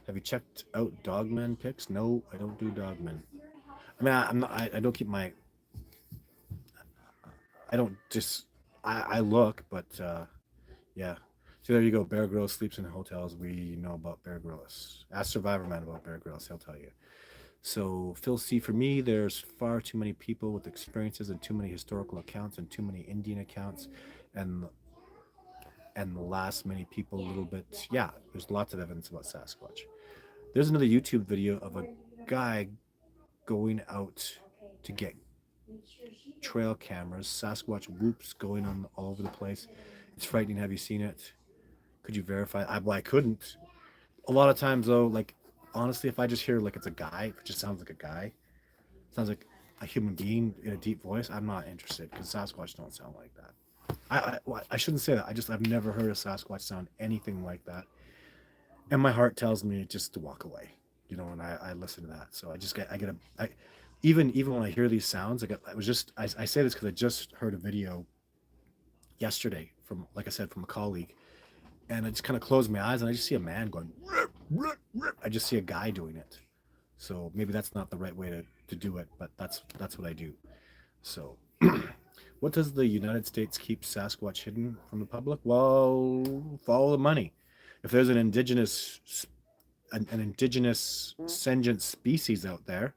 S1: Have you checked out Dogman pics? No, I don't do Dogman. I mean, I'm not. I don't keep my. I don't just. I look, but yeah. So there you go. Bear Grylls sleeps in hotels. We know about Bear Grylls. Ask Survivor Man about Bear Grylls. He'll tell you. So Phil C. For me, there's far too many people with experiences and too many historical accounts and too many Indian accounts, and the last many people a little bit. Yeah, there's lots of evidence about Sasquatch. There's another YouTube video of a guy going out to get trail cameras. Sasquatch whoops going on all over the place. It's frightening. Have you seen it? Could you verify? Well, I couldn't. A lot of times though, like honestly, if I just hear like it's a guy, it just sounds like a guy, sounds like a human being in a deep voice, I'm not interested because Sasquatch don't sound like that. I shouldn't say that. I've never heard a Sasquatch sound anything like that, and my heart tells me just to walk away. You know, and I listen to that. So I get a I even when I hear these sounds, I say this because I just heard a video yesterday from, like I said, from a colleague, and I just kind of close my eyes and I just see a man going rip, rip, rip. I just see a guy doing it. So maybe that's not the right way to do it, but that's what I do. So what does the United States keep Sasquatch hidden from the public? Well, follow the money. If there's an indigenous sentient species out there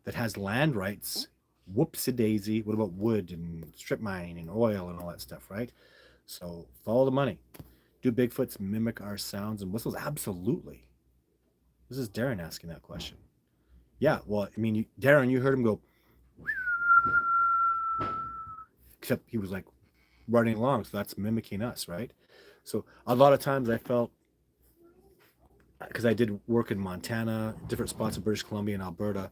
S1: that has land rights, whoopsie daisy. What about wood and strip mine and oil and all that stuff, right? So follow the money. Do Bigfoots mimic our sounds and whistles? Absolutely. This is Darren asking that question. Yeah, well, I mean, Darren, you heard him go, except he was like running along, so that's mimicking us, right? So a lot of times I felt, because I did work in Montana, different spots in British Columbia and Alberta,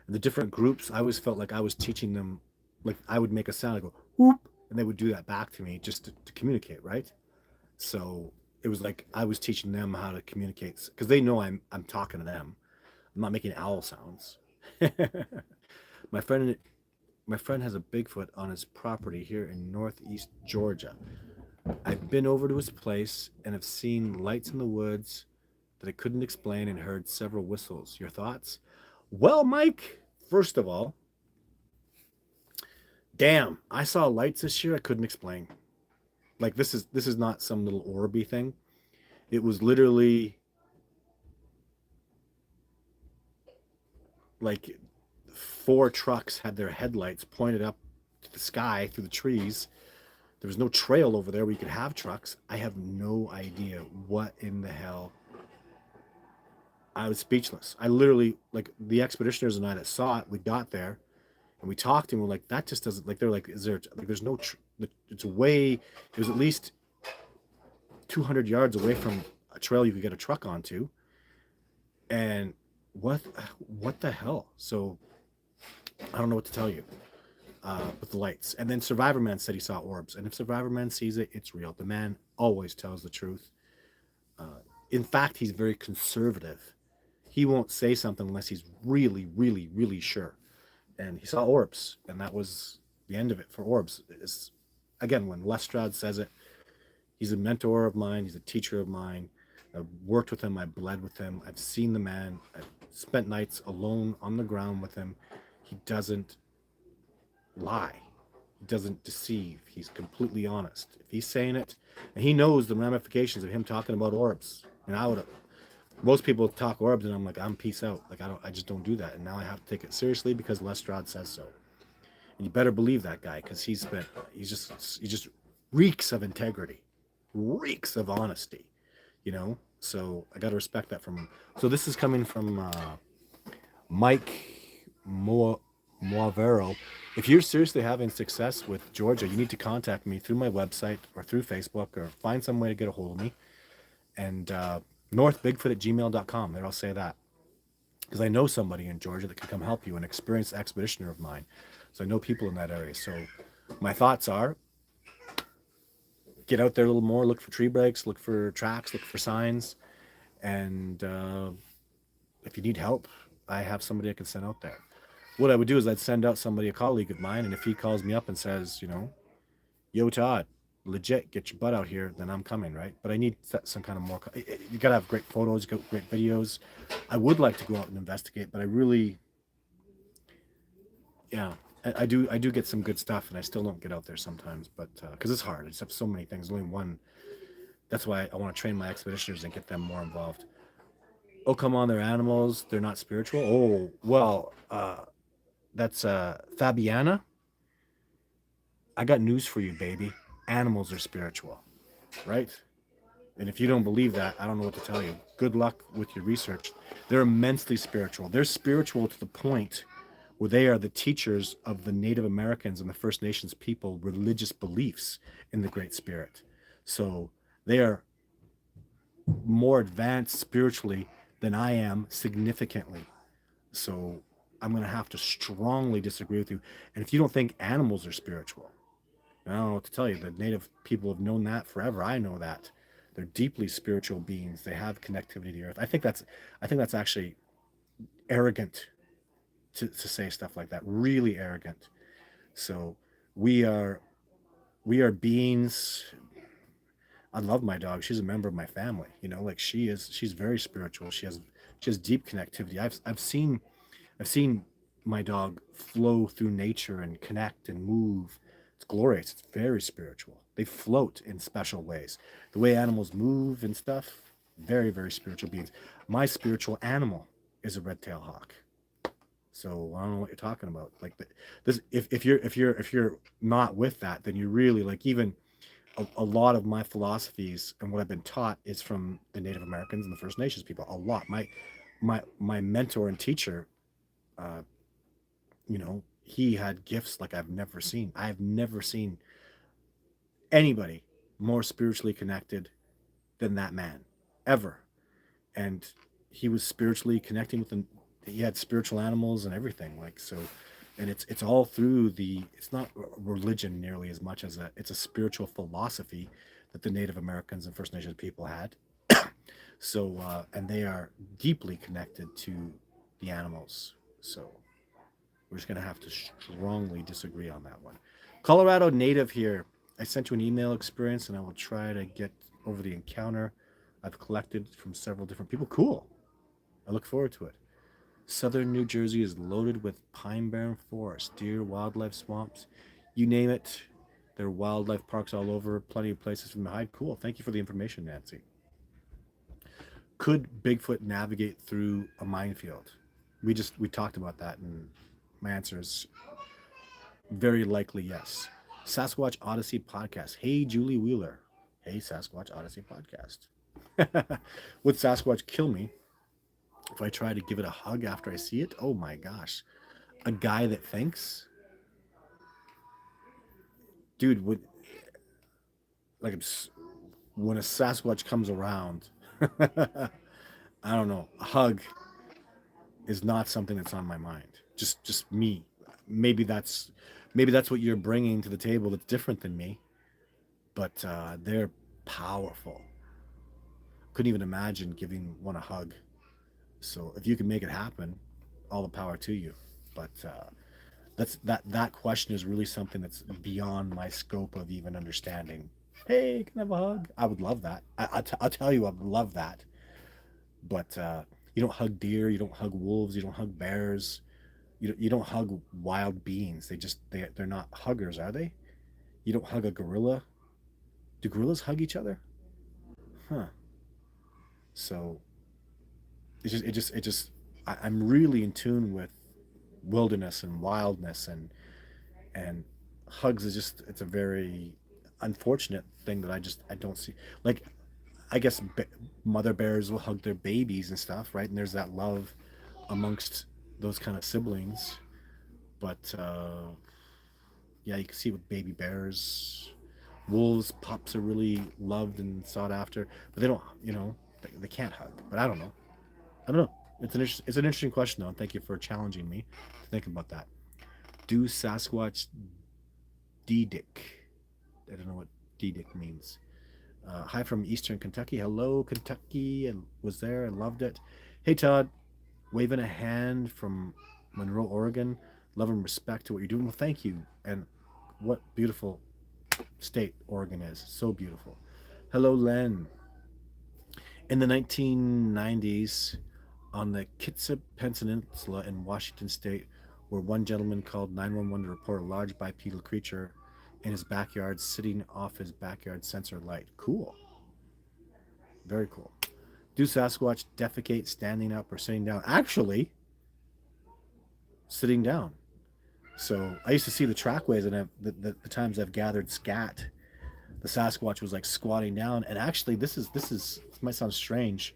S1: and the different groups, I always felt like I was teaching them, like I would make a sound, I go, whoop, and they would do that back to me just to communicate, right? So it was like I was teaching them how to communicate because they know I'm talking to them. I'm not making owl sounds. my friend my friend has a Bigfoot on his property here in northeast Georgia. I've been over to his place and have seen lights in the woods that I couldn't explain and heard several whistles. Your thoughts? Well, Mike, first of all, damn, I saw lights this year I couldn't explain. Like this is not some little orby thing. It was literally like four trucks had their headlights pointed up to the sky through the trees. There was no trail over there where you could have trucks. I have no idea what in the hell. I was speechless. I literally, like the expeditioners and I that saw it, we got there and we talked and we're like, that just doesn't, like, they're like, is there, like, there's no, it's way, it was at least 200 yards away from a trail you could get a truck onto. And what, what the hell? So I don't know what to tell you with the lights. And then Survivor Man said he saw orbs. And if Survivor Man sees it, it's real. The man always tells the truth. In fact, he's very conservative. He won't say something unless he's really, really, really sure. And he saw orbs, and that was the end of it for orbs. It's, again, when Lestrade says it, he's a mentor of mine. He's a teacher of mine. I've worked with him. I've bled with him. I've seen the man. I've spent nights alone on the ground with him. He doesn't lie. He doesn't deceive. He's completely honest. If he's saying it, and he knows the ramifications of him talking about orbs. And I would have, most people talk orbs, and I'm like, I'm peace out. Like I just don't do that. And now I have to take it seriously because Lestrade says so. And you better believe that guy because he just reeks of integrity. reeks of honesty, you know. So I got to respect that from him. So this is coming from Mike Moavero. If you're seriously having success with Georgia, you need to contact me through my website or through Facebook, or find some way to get a hold of me. And northbigfoot@gmail.com. There, I'll say that. Because I know somebody in Georgia that can come help you, an experienced expeditioner of mine. So I know people in that area. So my thoughts are, get out there a little more, look for tree breaks, look for tracks, look for signs. And if you need help, I have somebody I can send out there. What I would do is I'd send out somebody, a colleague of mine, and if he calls me up and says, yo, Todd, legit, get your butt out here, then I'm coming, right? But I need some kind of more. You got to have great photos, great videos. I would like to go out and investigate, but I really, yeah, I do get some good stuff, and I still don't get out there sometimes, but because it's hard. I just have so many things. Only one. That's why I want to train my expeditioners and get them more involved. Oh, come on, they're animals. They're not spiritual. Oh, well, that's Fabiana. I got news for you, baby. Animals are spiritual, right? And if you don't believe that, I don't know what to tell you. Good luck with your research. They're immensely spiritual. They're spiritual to the point where they are the teachers of the Native Americans and the First Nations people religious beliefs in the Great Spirit. So they are more advanced spiritually than I am, significantly. So I'm going to have to strongly disagree with you. And if you don't think animals are spiritual, I don't know what to tell you. The native people have known that forever. I know that. They're deeply spiritual beings. They have connectivity to the earth. I think that's actually arrogant to say stuff like that. Really arrogant. So we are we are beings. I love my dog. She's a member of my family. Like she's very spiritual. She has deep connectivity. I've seen my dog flow through nature and connect and move. It's glorious. It's very spiritual. They float in special ways. The way animals move and stuff, very, very spiritual beings. My spiritual animal is a red-tailed hawk. So I don't know what you're talking about. Like this, if you're not with that, then you really like even a lot of my philosophies and what I've been taught is from the Native Americans and the First Nations people. A lot. My mentor and teacher, uh, he had gifts like I've never seen. I've never seen anybody more spiritually connected than that man, ever. And he was spiritually connecting with them. He had spiritual animals and everything, like so. And it's all through it's not religion nearly as much as it's a spiritual philosophy that the Native Americans and First Nations people had. So and they are deeply connected to the animals. So we're just going to have to strongly disagree on that one. Colorado native here. I sent you an email experience, and I will try to get over the encounter I've collected from several different people. Cool. I look forward to it. Southern New Jersey is loaded with pine barren forests, deer, wildlife swamps, you name it. There are wildlife parks all over, plenty of places for them to hide. Cool. Thank you for the information, Nancy. Could Bigfoot navigate through a minefield? We talked about that, and my answer is very likely yes. Sasquatch Odyssey podcast. Hey, Julie Wheeler. Hey, Sasquatch Odyssey podcast. Would Sasquatch kill me if I try to give it a hug after I see it? Oh my gosh. A guy that thinks, dude, would like when a Sasquatch comes around, I don't know, a hug is not something that's on my mind. Just me. Maybe that's maybe that's what you're bringing to the table that's different than me, but they're powerful. Couldn't even imagine giving one a hug. So if you can make it happen, all the power to you. But that question is really something that's beyond my scope of even understanding. Hey, can I have a hug? I would love that. I'll tell you, I would love that. But you don't hug deer, you don't hug wolves, you don't hug bears, you don't hug wild beings. They're not huggers, are they? You don't hug a gorilla. Do gorillas hug each other? Huh. So I'm really in tune with wilderness and wildness, and hugs is just it's a very unfortunate thing that I don't see. Like, I guess mother bears will hug their babies and stuff, right? And there's that love amongst those kind of siblings. But yeah, you can see with baby bears, wolves, pups are really loved and sought after, but they don't, they can't hug. But I don't know. I don't know. It's an interesting question though, and thank you for challenging me to think about that. Do Sasquatch D-Dick? I don't know what D-Dick means. Hi from Eastern Kentucky. Hello, Kentucky, and was there and loved it. Hey, Todd, waving a hand from Monroe, Oregon. Love and respect to what you're doing. Well, thank you. And what beautiful state Oregon is. So beautiful. Hello, Len. In the 1990s, on the Kitsap Peninsula in Washington state, where one gentleman called 911 to report a large bipedal creature in his backyard sitting off his backyard sensor light. Cool. Very cool. Do Sasquatch defecate standing up or sitting down? Actually, sitting down. So I used to see the trackways, and the times I've gathered scat, the Sasquatch was like squatting down. And actually, this might sound strange.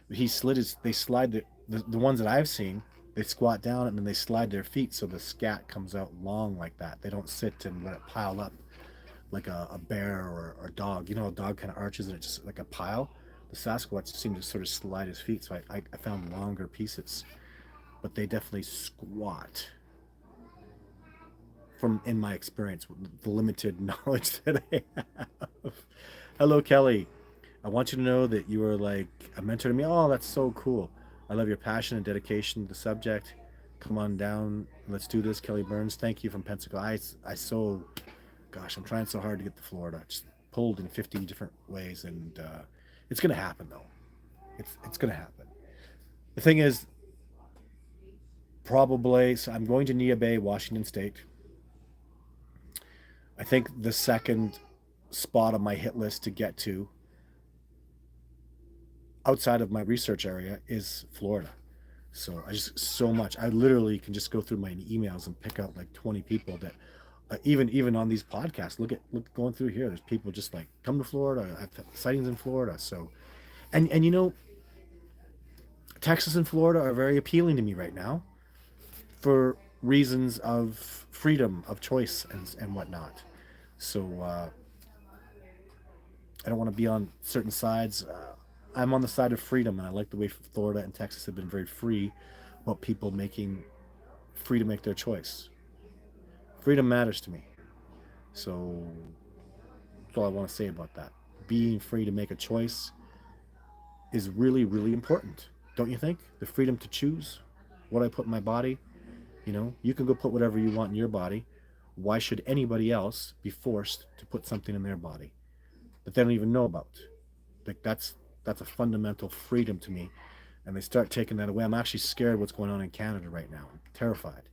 S1: But they slide the ones that I've seen, they squat down and then they slide their feet so the scat comes out long like that. They don't sit and let it pile up like a bear or a dog. You know, a dog kind of arches and it's just like a pile. The Sasquatch seemed to sort of slide his feet, so I found longer pieces, but they definitely squat. From in my experience, the limited knowledge that I have. Hello, Kelly. I want you to know that you are like a mentor to me. Oh, that's so cool. I love your passion and dedication to the subject. Come on down. Let's do this, Kelly Burns. Thank you from Pensacola. Gosh, I'm trying so hard to get to Florida. Just pulled in 50 different ways, and it's gonna happen though. It's gonna happen. The thing is, probably, so I'm going to Nia Bay, Washington State. I think the second spot on my hit list to get to outside of my research area is Florida. So I just so much. I literally can just go through my emails and pick out like 20 people that even on these podcasts. Look going through here. There's people just like come to Florida. I have sightings in Florida. So and Texas and Florida are very appealing to me right now for reasons of freedom of choice and whatnot. So I don't want to be on certain sides. I'm on the side of freedom, and I like the way Florida and Texas have been very free about people making free to make their choice. Freedom matters to me. So that's all I want to say about that. Being free to make a choice is really, really important. Don't you think? The freedom to choose what I put in my body. You can go put whatever you want in your body. Why should anybody else be forced to put something in their body that they don't even know about? Like that's a fundamental freedom to me. And they start taking that away. I'm actually scared what's going on in Canada right now. I'm terrified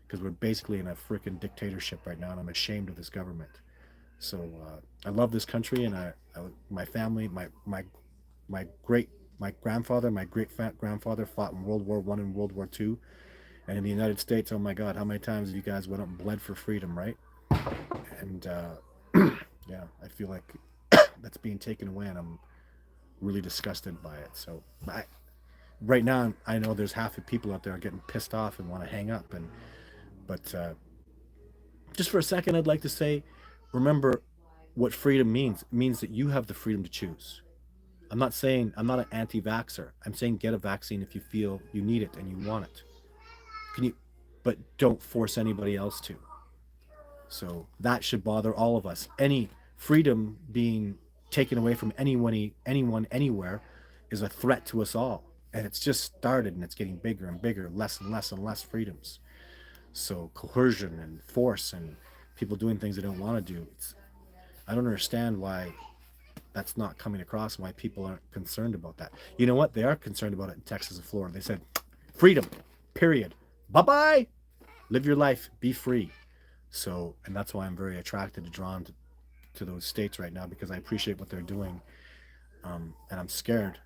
S1: because we're basically in a freaking dictatorship right now, and I'm ashamed of this government. So I love this country, and my family, my great my grandfather, my great grandfather fought in World War I and World War II, and in the United States. Oh my God, how many times have you guys went up and bled for freedom, right? And yeah, I feel like that's being taken away, and I'm really disgusted by it. So right now, I know there's half the people out there getting pissed off and want to hang up, but just for a second, I'd like to say, remember what freedom means. It means that you have the freedom to choose. I'm not saying I'm not an anti-vaxxer. I'm saying get a vaccine if you feel you need it and you want it. Can you? But don't force anybody else to. So that should bother all of us. Any freedom being taken away from anyone, anywhere, is a threat to us all. And it's just started, and it's getting bigger and bigger, less and less and less freedoms. So coercion and force and people doing things they don't want to do. I don't understand why that's not coming across and why people aren't concerned about that. You know what? They are concerned about it in Texas and Florida. They said, freedom, period. Bye bye. Live your life. Be free. So, and that's why I'm very attracted and drawn to those states right now, because I appreciate what they're doing. And I'm scared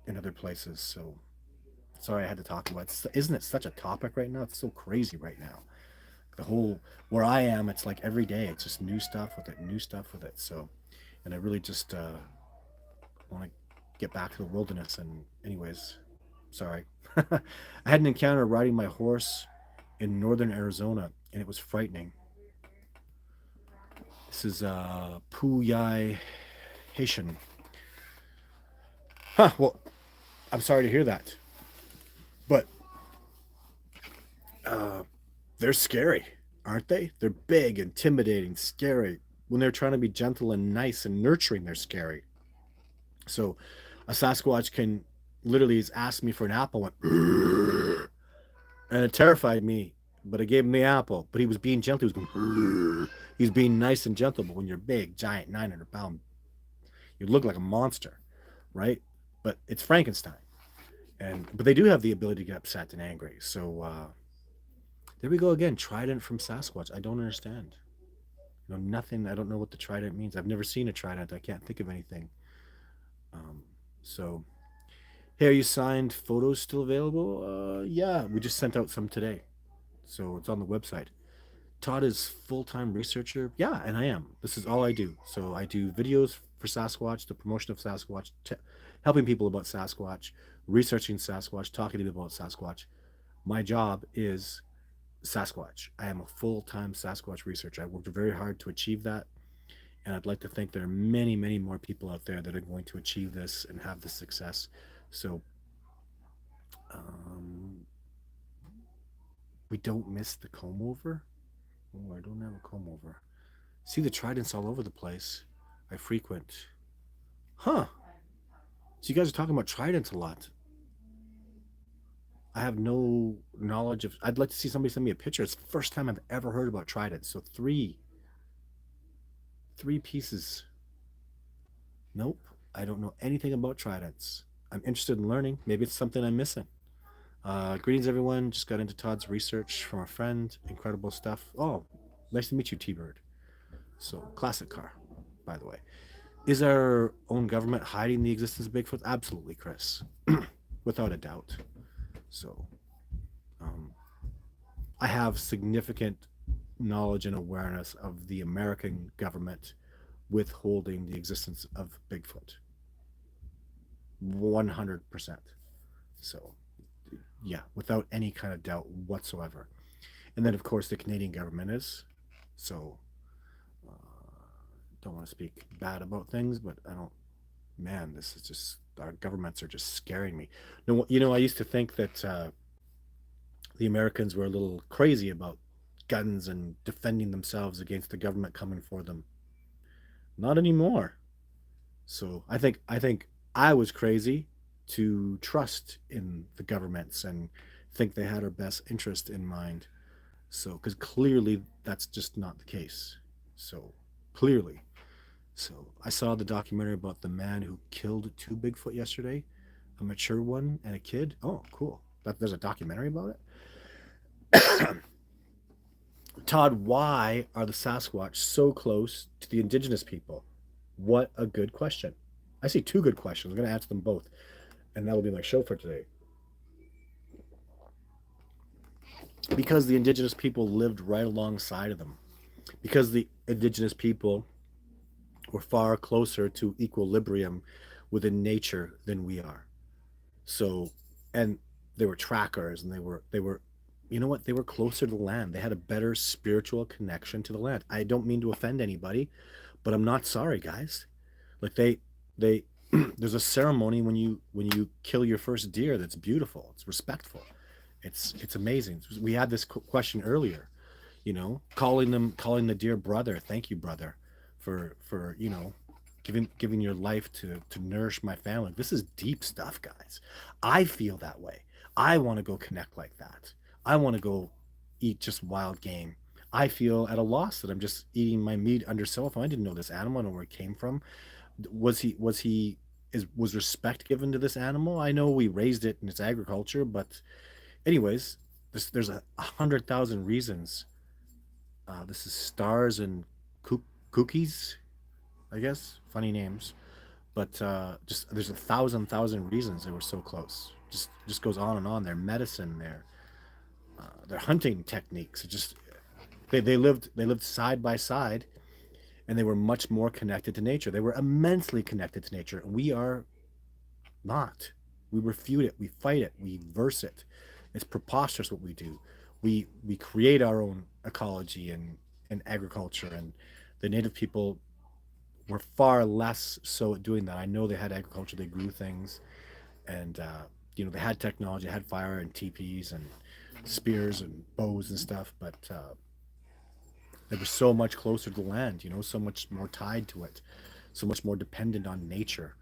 S1: in other places. So, sorry I had to talk about it. Isn't it such a topic right now? It's so crazy right now. the whole where I am, it's like every day, it's just new stuff with it, new stuff with it. So, and I really just want to get back to the wilderness. And anyways, sorry, I had an encounter riding my horse in northern Arizona, and it was frightening. This is Puyai Haitian. Huh. Well, I'm sorry to hear that, but uh, they're scary, aren't they? They're big, intimidating, scary. When they're trying to be gentle and nice and nurturing, they're scary. So, a Sasquatch can literally ask me for an apple, and it terrified me. But I gave him the apple. But he was being gentle. He was going. He was being nice and gentle. But when you're big, giant, 900 pound, you look like a monster, right? But it's Frankenstein, and but they do have the ability to get upset and angry. So there we go again. Trident from Sasquatch. I don't understand. Nothing. I don't know what the trident means. I've never seen a trident. I can't think of anything. Um, so, hey, are you signed photos still available? Yeah, we just sent out some today, so it's on the website. Todd is full-time researcher. Yeah, and I am. This is all I do. So I do videos for Sasquatch, the promotion of Sasquatch, helping people about Sasquatch, researching Sasquatch, talking to people about Sasquatch. My job is Sasquatch. I am a full-time Sasquatch researcher. I worked very hard to achieve that, and I'd like to think there are many, many more people out there that are going to achieve this and have this success. So um, we don't miss the comb over. Oh, I don't have a comb over. See the tridents all over the place. I frequent. Huh. So you guys are talking about tridents a lot. I have no knowledge of. I'd like to see somebody send me a picture. It's the first time I've ever heard about tridents. So three pieces. Nope. I don't know anything about tridents. I'm interested in learning. Maybe it's something I'm missing. Greetings, everyone. Just got into Todd's research from a friend. Incredible stuff. Oh, nice to meet you, T-Bird. So, classic car, by the way. Is our own government hiding the existence of Bigfoot? Absolutely, Chris. Without a doubt. So, um, I have significant knowledge and awareness of the American government withholding the existence of Bigfoot. 100%. So, yeah, without any kind of doubt whatsoever. And then, of course, the Canadian government is. So, uh, don't want to speak bad about things, but I don't. Man, this is just our governments are just scaring me. No, I used to think that the Americans were a little crazy about guns and defending themselves against the government coming for them. Not anymore. So I think I was crazy to trust in the governments and think they had our best interest in mind. So because clearly that's just not the case. So clearly. So I saw the documentary about the man who killed two Bigfoot yesterday, a mature one and a kid. Oh, cool. There's a documentary about it. Todd, why are the Sasquatch so close to the indigenous people? What a good question. I see two good questions. I'm going to answer them both, and that will be my show for today. Because the indigenous people lived right alongside of them. Because the indigenous people were far closer to equilibrium within nature than we are. So, and they were trackers, and they were you know what, they were closer to the land. They had a better spiritual connection to the land. I don't mean to offend anybody, but I'm not sorry, guys. Like they there's a ceremony when you kill your first deer that's beautiful. It's respectful. It's amazing. We had this question earlier, calling the deer brother. Thank you, brother, for giving your life to nourish my family. This is deep stuff, guys. I feel that way. I want to go connect like that. I want to go eat just wild game. I feel at a loss that I'm just eating my meat under cell phone. I didn't know this animal. I don't know where it came from. Was respect given to this animal? I know we raised it in its agriculture, but anyways, there's 100,000 reasons. This is stars and cookies, I guess. Funny names, but just there's a thousand reasons they were so close. Just goes on and on. Their medicine, their hunting techniques. It just They lived side by side, and they were much more connected to nature. They were immensely connected to nature. We are not. We refute it. We fight it. We verse it. It's preposterous what we do. We create our own ecology and agriculture, and the native people were far less so at doing that. I know they had agriculture. They grew things, and they had technology, they had fire and teepees and spears and bows and stuff, but they were so much closer to the land, so much more tied to it, so much more dependent on nature.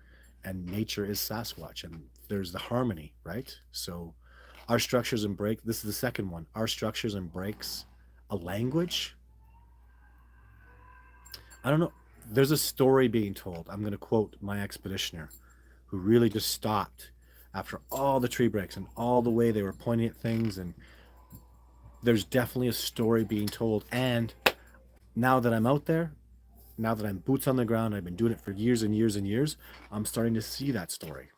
S1: And nature is Sasquatch, and there's the harmony, right? So our structures and break. This is the second one. Our structures and breaks a language. I don't know. There's a story being told. I'm going to quote my expeditioner, who really just stopped after all the tree breaks and all the way they were pointing at things. And there's definitely a story being told. And now that I'm out there, now that I'm boots on the ground, I've been doing it for years and years and years, I'm starting to see that story.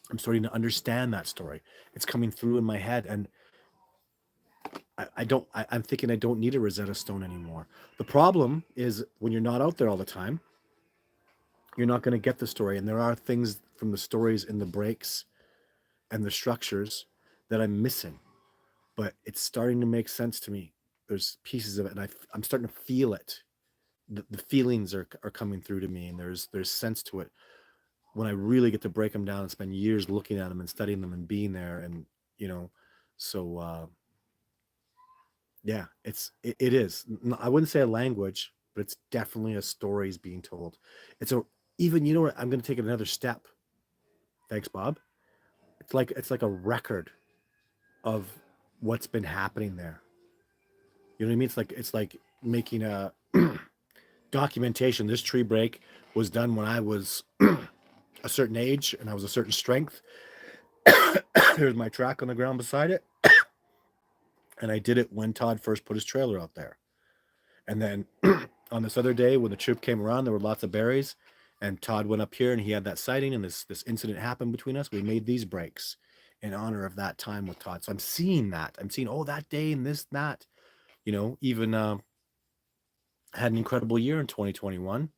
S1: I'm starting to understand that story. It's coming through in my head. And I'm thinking I don't need a Rosetta Stone anymore. The problem is when you're not out there all the time, you're not going to get the story. And there are things from the stories in the breaks and the structures that I'm missing, but it's starting to make sense to me. There's pieces of it, and I'm starting to feel it. The feelings are coming through to me, and there's sense to it when I really get to break them down and spend years looking at them and studying them and being there, and you know, so yeah, it is. I wouldn't say a language, but it's definitely a stories being told. It's a even you know what I'm going to take it another step. Thanks, Bob. It's like a record of what's been happening there. You know what I mean? It's like making a documentation. This tree break was done when I was a certain age and I was a certain strength. There's my track on the ground beside it, and I did it when Todd first put his trailer out there. And then on this other day when the trip came around, there were lots of berries, and Todd went up here and he had that sighting, and this incident happened between us. We made these breaks in honor of that time with Todd. So I'm seeing that. I'm seeing that day and this that. Even had an incredible year in 2021,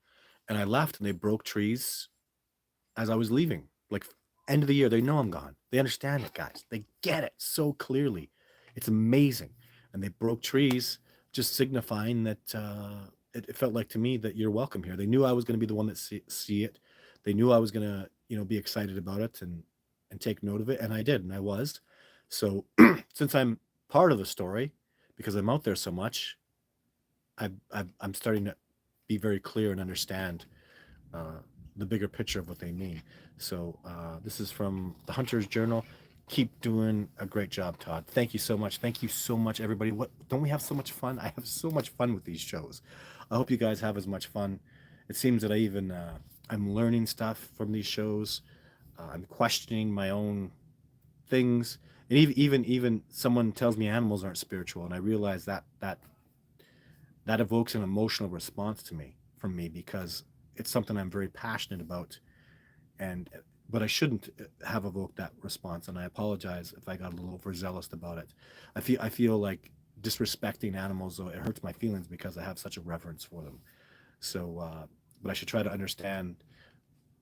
S1: and I left and they broke trees as I was leaving. Like end of the year, they know I'm gone. They understand it, guys. They get it so clearly. It's amazing. And they broke trees, just signifying that it felt like to me that you're welcome here. They knew I was going to be the one that see it. They knew I was going to, be excited about it and take note of it, and I did, and I was. So since I'm part of the story, because I'm out there so much, I'm starting to be very clear and understand uh, the bigger picture of what they mean. So this is from the Hunter's Journal. Keep doing a great job, Todd. Thank you so much. Thank you so much, everybody. What don't we have so much fun? I have so much fun with these shows. I hope you guys have as much fun. It seems that I'm learning stuff from these shows. I'm questioning my own things, and even someone tells me animals aren't spiritual, and I realize that evokes an emotional response to me from me because it's something I'm very passionate about, and but I shouldn't have evoked that response, and I apologize if I got a little overzealous about it. I feel like disrespecting animals, though, it hurts my feelings because I have such a reverence for them. So, but I should try to understand.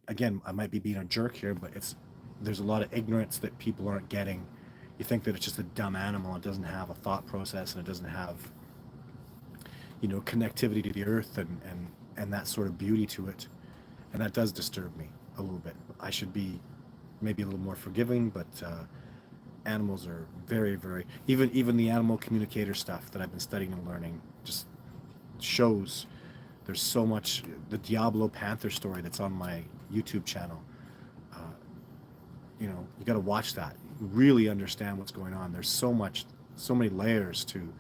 S1: Again, I might be being a jerk here, but there's a lot of ignorance that people aren't getting. You think that it's just a dumb animal. It doesn't have a thought process, and it doesn't have connectivity to the earth and that sort of beauty to it, and that does disturb me a little bit. I should be maybe a little more forgiving, but animals are very, very even the animal communicator stuff that I've been studying and learning just shows there's so much. The Diablo Panther story that's on my YouTube channel, uh, you got to watch that, really understand what's going on. There's so many layers to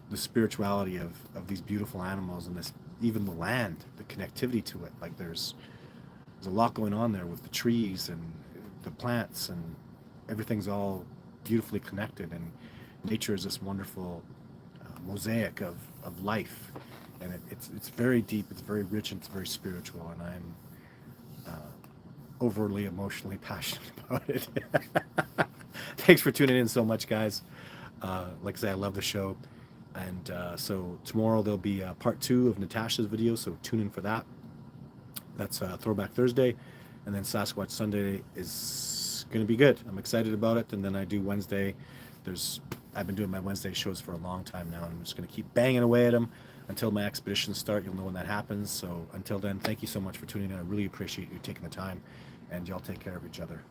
S1: the spirituality of these beautiful animals, and this even the land, the connectivity to it. Like there's a lot going on there with the trees and the plants, and everything's all beautifully connected, and nature is this wonderful mosaic of life, and it's very deep, it's very rich, and it's very spiritual, and I'm overly emotionally passionate about it. Thanks for tuning in so much, guys. Like I say, I love the show. And so tomorrow there'll be part 2 of Natasha's video, so tune in for that. That's Throwback Thursday, and then Sasquatch Sunday is going to be good. I'm excited about it. And then I do Wednesday. I've been doing my Wednesday shows for a long time now, and I'm just going to keep banging away at them until my expeditions start. You'll know when that happens. So until then, thank you so much for tuning in. I really appreciate you taking the time, and y'all take care of each other.